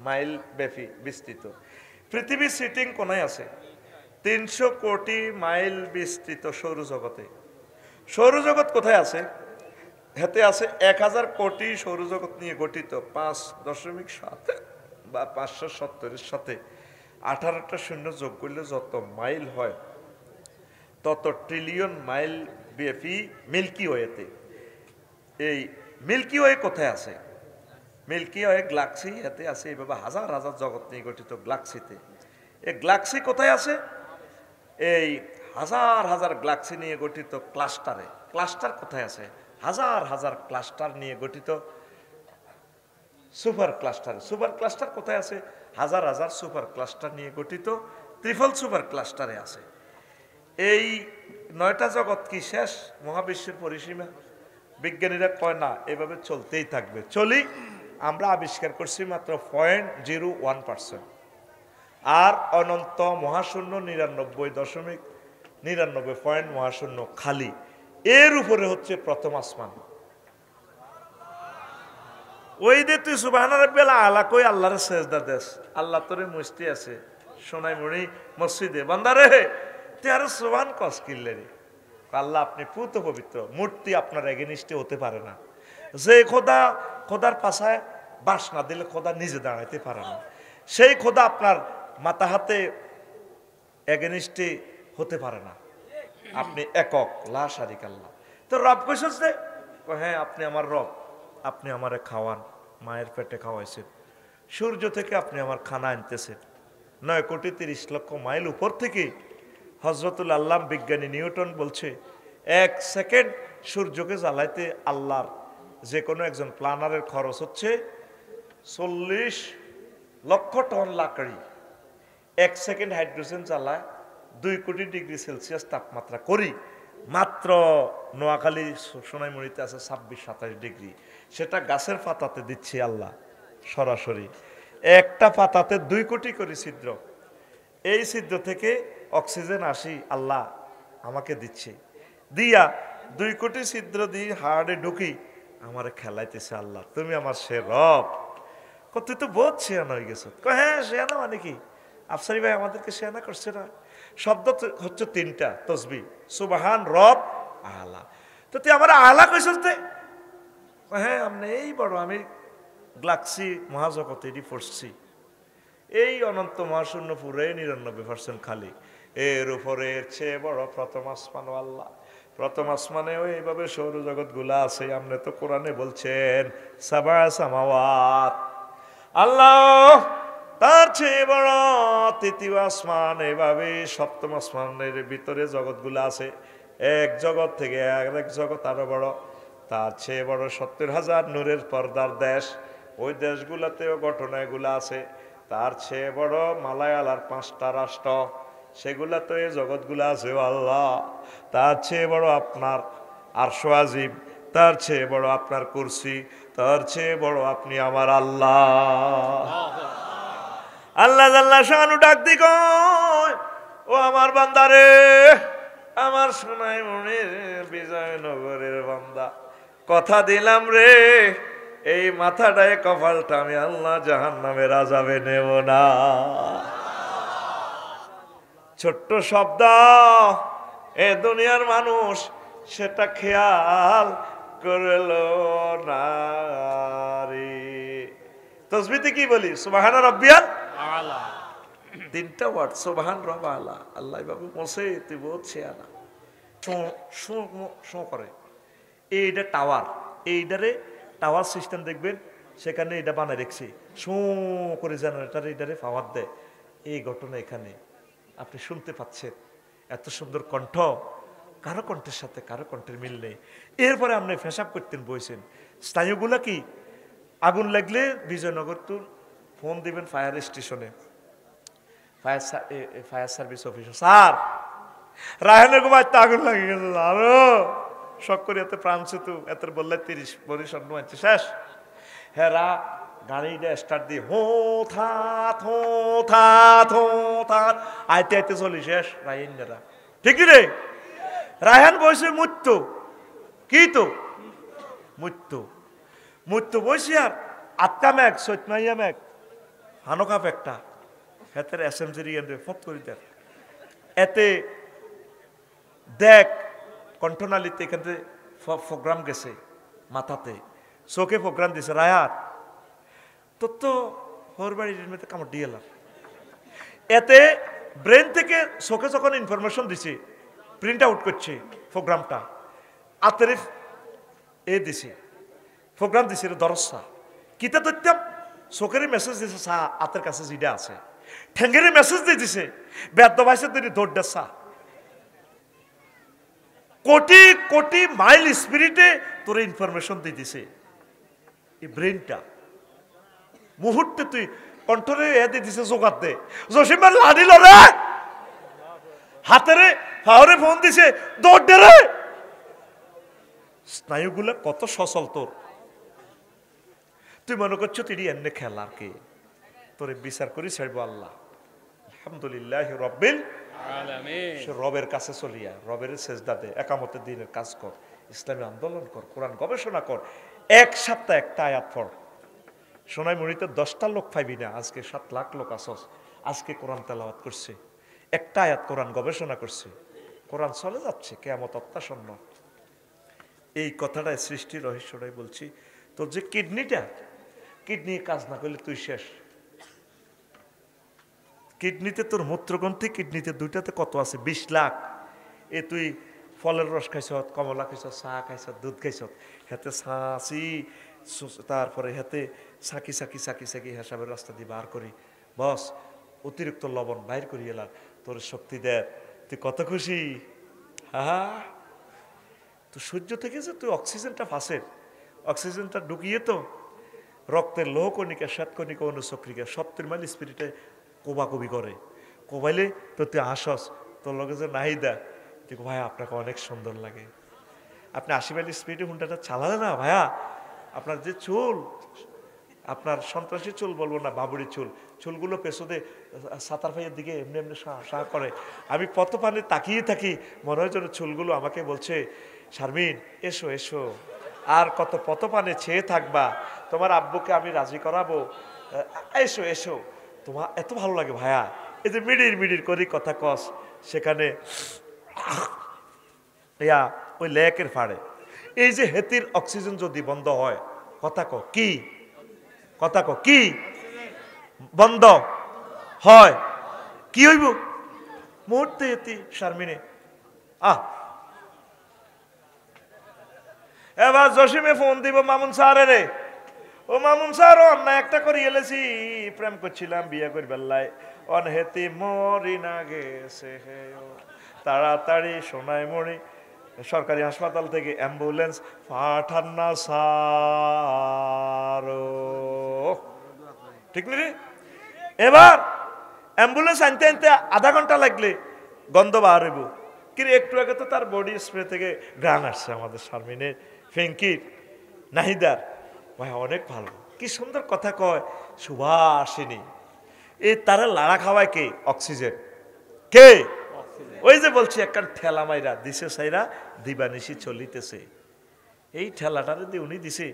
মাইল ব্যাপী বিস্তৃত। পৃথিবী সিটিং কোনায় আছে? 300 কোটি মাইল বিস্তৃত সৌরজগতে। সৌরজগৎ কোথায় আছে? হেতে আছে 1000 কোটি সৌরজগৎ নিয়ে গঠিত 5.7 বা 570-এর সাথে 18টা শূন্য যোগ করলে যত মাইল হয় তত ট্রিলিয়ন মাইল ব্যাপী মিল্কি ওয়েতে। এই মিল্কি ওয়ে কোথায় আছে? মিল্কি ওয়ে গ্যালাক্সি এতে আছে, এইভাবে হাজার হাজার জগৎ নিয়ে গঠিত গ্যালাক্সিতে। এই গ্যালাক্সি কোথায় আছে? এই হাজার হাজার গ্যালাক্সি নিয়ে গঠিত ক্লাস্টারে। ক্লাস্টার কোথায় আছে? হাজার হাজার ক্লাস্টার নিয়ে গঠিত সুপার ক্লাস্টারে। সুপার ক্লাস্টার কোথায় আছে? হাজার হাজার সুপার ক্লাস্টার নিয়ে গঠিত ট্রিপল সুপার ক্লাস্টারে আছে। এই 9টা জগৎ কি শেষ? মহাবিশ্বের পরিসীমা? বিজ্ঞানীরা কয় না, এভাবে চলতেই থাকবে। চলি, আমরা আবিষ্কার করছি মাত্র 0.01%, আর অনন্ত মহাশূন্য 99.99 মহাশূন্য খালি। এর উপরে হচ্ছে প্রথম আসমান। ওই যে তুই সুবহান রাব্বিয়াল আলা কই আল্লাহর সেজদা দেস, আল্লাহ তোরে মুস্তি আছে সোনাইমুড়ি মসজিদে, বান্দারে তুই আর সুবহান কস কিল্লে রে। আল্লাহ আপনি পুত পবিত্র, মূর্তি আপনার এগেনিস্টে হতে পারে না। যে খোদা, খোদার পাশায় বাস না দিলে খোদা নিজে দাঁড়াইতে পারে না, সেই খোদা আপনার মাথা হাতে এগেনিস্টে হতে পারে না। আপনি একক, লা শারিক আল্লাহ। তো রব কইছস রে? হ্যাঁ আপনি আমার রব, আপনি আমারে খাওয়ান, মায়ের পেটে খাওয়াইছেন, সূর্য থেকে আপনি আমার খানা আনতেছেন 9,30,00,000 মাইল উপর থেকে। হজরতুল আল্লাহ বিজ্ঞানী নিউটন বলছে 1 সেকেন্ড সূর্যকে জ্বালাইতে আল্লাহর যে কোনো একজন প্ল্যানারের খরচ হচ্ছে 40 লক্ষ টন লাকড়ি। 1 সেকেন্ড হাইড্রোজেন জ্বালায় 2 কোটি ডিগ্রি সেলসিয়াস তাপমাত্রা করি, মাত্র নোয়াখালী সোনাইমুড়িতে আছে 26-27 ডিগ্রি। সেটা গাছের পাতাতে দিচ্ছে আল্লাহ সরাসরি। একটা পাতাতে 2 কোটি করে ছিদ্র, এই ছিদ্র থেকে অক্সিজেন আসি আল্লাহ আমাকে দিচ্ছে, দিয়া 2 কোটি ছিদ্র দিয়ে হাড়ে ঢুকি আমারে খেলাইতেছে আল্লাহ। তুমি আমার সে রব, তুই তো বহুত শেয়ানা হয়ে গেছ। হ্যাঁ শেয়ানা মানে কি? আফসারি ভাই আমাদেরকে শেয়ানা করছে না। শব্দ হচ্ছে তিনটা তসবিহ, সুবহান, রব, আলা। তো তুই আমার আলা কইছস তে? হ্যাঁ আপনি এই বড়, আমি গ্লাক্সি মহাজগতে এটি পড়ছি, এই অনন্ত মহাশূন্য পুরে 99% খালি, এর উপরে এর চেয়ে বড় প্রথম আসমান আল্লাহ। প্রথম আসমানেও এইভাবে সৌরজগৎ গুলা আছে। আপনি তো কোরআনে বলছেন সাবা সামাওয়াত, আল্লাহ তার চেয়ে বড় তৃতীয় আসমান, এভাবে সপ্তম আসমানের ভিতরে জগৎগুলো আছে। এক জগৎ থেকে এক জগৎ আরো বড়, তার চেয়ে বড় 70,000 নূরের পর্দার দেশ, ওই দেশগুলোতেও ঘটনাগুলো আছে। তার চেয়ে বড় মালায়ালার 5টা রাষ্ট্র, সেগুলাতে এই জগৎগুলো আছে আল্লাহ। তার চেয়ে বড় আপনার আরশ আজিম, তার চেয়ে বড় আপনার কুরসি, তার চেয়ে বড় আপনি আমার আল্লাহ। আল্লাহ আল্লাহ শানু ডাক দি কয়, ও আমার বান্দারে, আমার সোনাই মনের বিজয়নগরের বান্দা, কথা দিলাম রে, এই মাথাটায় কপালটা আমি আল্লাহ জাহান্নামের আযাবে নেব না। ছোট্ট শব্দ, এ দুনিয়ার মানুষ সেটা খেয়াল করল না রে। তাসবিহতে কি বলি? সুবহানা রাব্বিয়াল আলা। 3টা ওয়ার্ড, সুবহান রব আলা। আল্লাহ বাবু মোসে তুই বহুত শেয়ানা, শো করে। এইটা টাওয়ার, এইটারে টাওয়ার সিস্টেম দেখবেন, সেখানে এটা বানায় রেখেছি, শো করে জেনারেটার এইটারে পাওয়ার দেয়। এই ঘটনা এখানে আপনি শুনতে পাচ্ছেন। এত সুন্দর কণ্ঠ, কারো কণ্ঠের সাথে কারো কণ্ঠের মিল নেই। এরপরে আপনি ফেসাব করতেন বইছেন। স্নায়ুগুলা কি? আগুন লাগলে বিজয়নগর তো ফোন দিবেন ফায়ার স্টেশনে, ফায়ার সার্ভিস অফিসার, স্যার রায়হানের ঘুমাইতে আগুন লাগে গেছে, আরো শখ করে এত প্রাণ সেতু এত বললে 30 বরিশন নয় শেষ। হ্যাঁ গাড়িটা স্টার্ট দিয়ে হো থা থো থা থো থা আইতে আইতে চলি শেষ। রায়হানেরা ঠিক রে, রায়হান বয়সে মৃত্যু কি তো মৃত্যু মৃত্যু বয়সী আর আটকা ম্যাগ সৈতমাইয়া ম্যাগ হানকাপ একটা হেতের এসএমজি ফোন করে দেখ এতে দেখ কণ্ঠনালীতে এখান থেকে প্রোগ্রাম গেছে মাথাতে, চোখে প্রোগ্রাম দিছে। রায়াত তোর তো হর বাড়ির মেয়েতে কামড় দিয়ে এলাম। এতে ব্রেন থেকে চোখে যখন ইনফরমেশন দিছে, প্রিন্ট আউট করছে প্রোগ্রামটা, আতের এ দিছে প্রোগ্রাম দিছে দরসা কিতা ধরতাম, চোখের মেসেজ দিছে সা আতের কাছে জিডা আছে, ঠেঙ্গের মেসেজ দিয়ে দিছে বেদ্য ভাইসের দিনে দৌড় দেসা। কোটি কোটি মাইল স্পিরিটে তোর ইনফরমেশন দিয়ে দিছে। এই ব্রেনটা মুহূর্তে তুই কণ্ঠরে এ দিয়ে দিছে জোগাত দে, জসিমের লাডিল রে হাতেরে ফাওরে ফোন দিছে দৌড় দে রে। স্নায়ুগুলা কত সচল তোর, তুই মনে করছো তুই এমনি খেলার কে? তোরে বিচার করি ছাড়বো আল্লাহ। আলহামদুলিল্লাহ রব্বিল আলামিন। রবের কাছে চলিয়া রবের সেজদা দে, একামতের দিনের কাজ কর, ইসলামী আন্দোলন কর, কোরআন গবেষণা কর, এক সপ্তাহে একটা আয়াত পড়। সোনাই মুড়িতে 10টা লোক পাইবি না, আজকে 7 লাখ লোক আসস, আজকে কোরআন তেলাওয়াত করছে, একটা আয়াত কোরআন গবেষণা করছে, কোরআন চলে যাচ্ছে, কিয়ামত অত্যাসন্ন। এই কথাটাই সৃষ্টির রহস্যটাই বলছি। তোর যে কিডনিটা, কিডনি কাজ না করলে তুই শেষ। কিডনিতে তোর মূত্রগ্রন্থি, কিডনিতে দুইটাতে কত আছে? 20 লাখ। এ তুই ফলের রস খাইছ, কমলা খাইছ, চা খাইছ, দুধ খাইছ, হাতে ছাঁচি, তারপরে হাতে সাকি সাকি সাকি সাকি হিসাবের রাস্তা দিয়ে বার করি, বস অতিরিক্ত লবণ বাইর করি এলার তোর শক্তি দেয়, তুই কত খুশি। হা তো সূর্য থেকে যে তুই অক্সিজেনটা ফাঁসের, অক্সিজেনটা ঢুকিয়ে তো রক্তের লোহ কণিকা, শ্বেতকণিকা, অনুচক্রিকা 70 মাইল স্পিরিটে কোবাকুবি করে। কোবাইলে তো তুই হাসস, তোর লগে যে নাহিদা, তুই ভাইয়া আপনাকে অনেক সুন্দর লাগে। আপনি 80 মাইল স্পিডে হুন্ডাটা চালালে না ভাইয়া, আপনার যে চুল, আপনার সন্ত্রাসী চুল বলবো না, বাবুড়ি চুল, চুলগুলো পেছনে সাতার ভাইয়ের দিকে এমনি এমনি সাঁ করে, আমি পত পানে তাকিয়ে থাকি, মনে হয় যেন চুলগুলো আমাকে বলছে শারমিন এসো এসো, আর কত পত পানে ছেয়ে থাকবা, তোমার আব্বুকে আমি রাজি করাবো, এসো এসো, তোমার এত ভালো লাগে ভাইয়া, এই যে মিডির মিডির করি কথা কস, সেখানে ইয়া ওই লেকের ফাড়ে এই যে হেতির অক্সিজেন যদি বন্ধ হয়, কথা ক কি, কথা ক কি বন্ধ হয়, কি হইব মুহূর্তে হেতি শারমিনে এবার জসিমে ফোন দিব মামুন স্যার রে, ও মামুন স্যার অন্যায় একটা করে এলেছি, প্রেম করছিলাম বিয়ে করি বেল্লায়, অনহেতি মরি না গেছে হে, তাড়াতাড়ি সোনাই মরি সরকারি হাসপাতাল থেকে অ্যাম্বুলেন্স পাঠান না স্যার, ঠিক রে? এবার অ্যাম্বুলেন্স আনতে আনতে আধা ঘন্টা লাগলে গন্ধ বার হইব, কিন্তু একটু আগে তো তার বডি স্প্রে থেকে গান আসছে আমাদের শারমিনের, ফেঙ্কির, নাহিদার, ভাই অনেক ভালো, কি সুন্দর কথা কয়, সুভাষিনী। এই তারা লাড়া খাওয়ায় কে? অক্সিজেন। কে? ওই যে বলছি একটা ঠেলা মাইরা দিছে সাইরা দিবানিশি চলিতেছে, এই ঠেলাটারে দিয়ে উনি দিছে,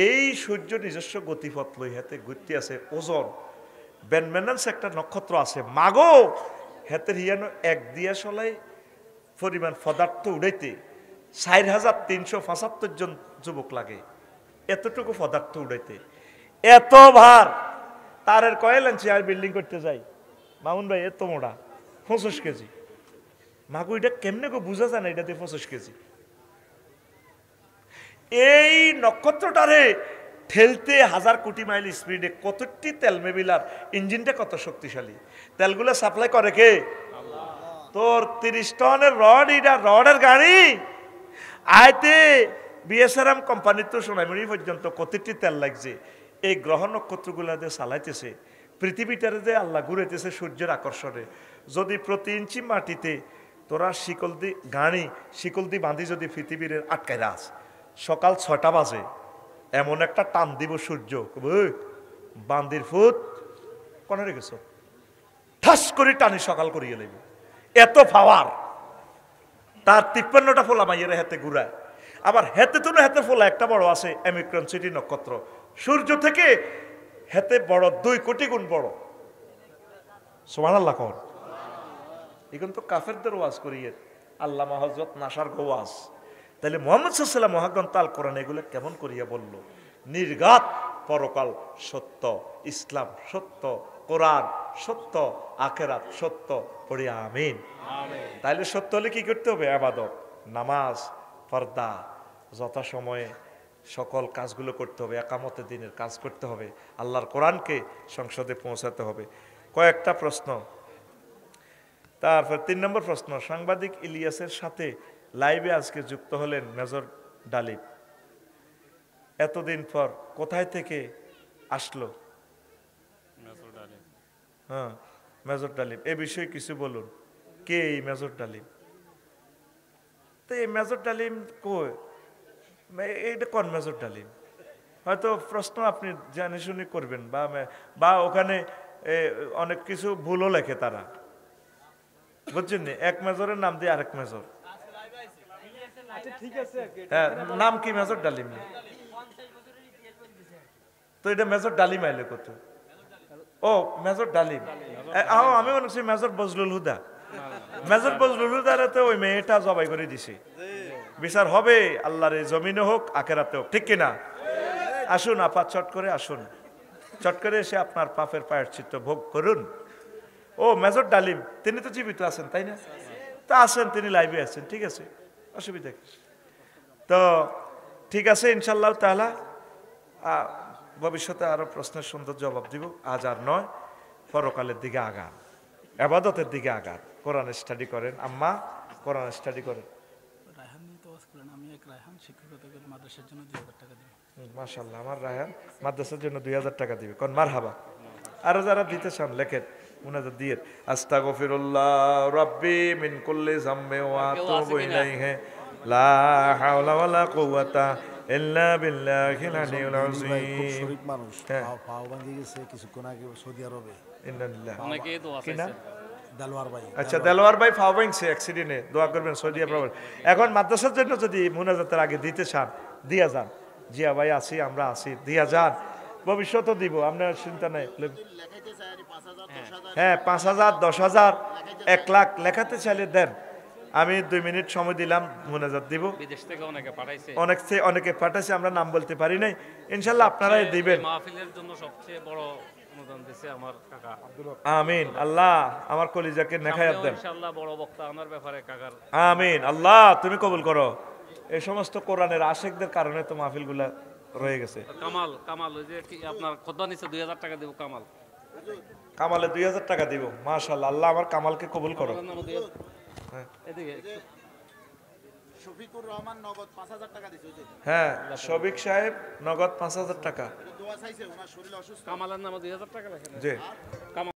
এই সূর্য নিজস্ব গতিপথ লই হাতে ঘুরতে আছে, ওজন ব্যানম্যান্স একটা নক্ষত্র আছে, মাগো হাতের হিয়ানো এক দিয়া সলাই পরিমাণ পদার্থ উড়াইতে ৪,৩৭৫ জন যুবক লাগে, এতটুকু পদার্থ উড়াইতে এত ভার। তারের কয়েল আনছি আর বিল্ডিং করতে যাই, মামুন ভাই এত মোড়া ২৫ কেজি, মাগো এটা কেমনে গো বুঝা যায় না এটাতে ২৫ কেজি। এই নক্ষত্রটারে ঠেলতে ১০০০ কোটি মাইল স্পিডে কতটি তেল মেবিলার, ইঞ্জিনটা কত শক্তিশালী, তেলগুলো সাপ্লাই করে কে? তোর ৩০ টনের রড, এটা রডের গাড়ি আইতে বিএসআরএম কোম্পানি তো সোনাইমুড়ি পর্যন্ত কতটি তেল লাগছে, এই গ্রহ নক্ষত্রগুলা দিয়ে চালাইতেছে, পৃথিবীটারে যে আল্লাহ ঘুরেতেছে সূর্যের আকর্ষণে। যদি প্রতি ইঞ্চি মাটিতে তোরা শিকল দি গাড়ি শিকল দি বাঁধি যদি পৃথিবীর আটকায় রাস, সকাল ৬টা বাজে এমন একটা টান দিব সূর্য, বান্দির ফুট কনে রেখেছ, ঠাস করে টানি সকাল করিয়ে নেব, এত পাওয়ার। তার ৫৩টা ফোলা মাইয়ের হাতে ঘুরায়, আবার হেতে তো না হেতে ফোলা একটা বড় আছে অ্যামিক্রন সিটি নক্ষত্র, সূর্য থেকে হেতে বড় ২ কোটি গুণ বড়, সুবহানাল্লাহ কর। এখন তো কাফেরদের ওয়াজ করিয়ে আল্লামা হযরত নাসার ওয়াজ, তাহলে মুহাম্মদ সাল্লাল্লাহু আলাইহি ওয়াসাল্লাম মহাগ্রন্থ আল কোরআন এগুলো কেমন করিয়া বলল, নির্ঘাত পরকাল সত্য, ইসলাম সত্য, কোরআন সত্য, আখিরাত সত্য, পড়ি আমিন। তাইলে সত্য হলে কি করতে হবে? ইবাদত, নামাজ, পর্দা, যথাসময়ে সকল কাজগুলো করতে হবে, একামতে দিনের কাজ করতে হবে, আল্লাহর কোরআনকে সংসদে পৌঁছাতে হবে। কয়েকটা প্রশ্ন, তারপর ৩ নম্বর প্রশ্ন, সাংবাদিক ইলিয়াসের সাথে লাইভে আজকে যুক্ত হলেন মেজর ডালিম, এতদিন পর কোথায় থেকে আসলো? হ্যাঁ মেজর ডালিম, এ বিষয়ে কিছু বলুন, কে এই মেজর ডালিম? তো এই মেজর ডালিম কই, এইটা কোন মেজর ডালিম? হয়তো প্রশ্ন আপনি জানে শুনে করবেন, বা ওখানে অনেক কিছু ভুলও লেখে তারা, বুঝছেন? এক মেজরের নাম দিয়ে আরেক মেজর, হ্যাঁ নাম কি মেজর ডালিম? তো এটা মেজর ডালিম আইলে কত? ও মেজর ডালিম, আমি মনে করছি মেজর বজলুল হুদা। মেজর বজলুল হুদারে তো ওই মেয়েটা জবাই করে দিছে, বিচার হবে আল্লাহর জমিনে হোক আখেরাতে হোক, ঠিক কিনা? আসুন আপা, চট করে আসুন, চট করে এসে আপনার পাপের পায়ের চিত্র ভোগ করুন। ও মেজর ডালিম, তিনি তো জীবিত আছেন তাই না? তা আসেন, তিনি লাইভে আছেন, ঠিক আছে, অসুবিধা কি? তো ঠিক আছে ইনশাল্লাহ তাআলা ভবিষ্যতে আরো প্রশ্নের সুন্দর জবাব দিব। আজ আর নয়, পরকালের দিকে আগান, ইবাদতের দিকে আগান, কোরআন স্টাডি করেন, আম্মা কোরআন স্টাডি করেন। মাশাআল্লাহ, আমার রায়হান মাদ্রাসার জন্য ২০০০ টাকা দিবে, কোন মারহাবা। আরো যারা দিতে চান লেখেন, মুনাজাত দিয়ে, আস্তাগফিরুল্লাহ রাব্বি মিন কুল্লি যামবি ওয়া আতুবু ইলাইহি লা হাওলা ওয়ালা কুওয়াতা ইল্লা বিল্লাহিল আলিয়্যিল আযীম। শরীফ মানুষ পাও ভাঙে গেছে কিছুক্ষণ আগে সৌদি আরবে, ইন্নালিল্লাহ, অনেকে দোয়া চাইছে। দেলোয়ার ভাই, আচ্ছা দেলোয়ার ভাই পাও ভাঙছে অ্যাক্সিডেন্টে, দোয়া করবেন সৌদি আরবে। এখন মাদ্রাসার জন্য যদি মুনাজাতের আগে দিতে চান দিয়া যান, জিয়া ভাই আছি, আমরা আছি, দিয়া যান। ভবিষ্যতে দিব, আপনার চিন্তা নাই। হ্যাঁ 5,000 10,000 1 লাখ লেখাতে চাইলে দেন, আমি 2 মিনিট সময় দিলাম, মোনাজাত দিব। বিদেশ থেকে অনেকে পাঠাইছে, অনেকে পাঠাইছে, আমরা নাম বলতে পারি নাই, ইনশাল্লাহ আপনারাই দিবেন। মাহফিলের জন্য সবচেয়ে বড় অনুদান দিয়েছে আমার কাকা। আমিন, আল্লাহ আমার কলিজাকে নেখায়াত দেন। ইনশাআল্লাহ বড় বক্তা আনার ব্যাপারে কাকার। আমিন, আল্লাহ তুমি কবুল করো। এই সমস্ত কোরআনের আশিকদের কারণে তো মাহফিলগুলা রয়ে গেছে। কামাল ওই যে কি আপনার খুতবা নিচে 2000 টাকা দেব কামাল। কামালে 2000 টাকা দিব, মাশাআল্লাহ, আল্লাহ আমার কামালকে কবুল করো। এদিকে শফিকুর রহমান নগদ 5000 টাকা দিয়েছে। হ্যাঁ শফিক সাহেব নগদ 5000 টাকা। দোয়া চাইছে, ওনার শরীর অসুস্থ। কামালের নামে 2000 টাকা লেখেন। জি।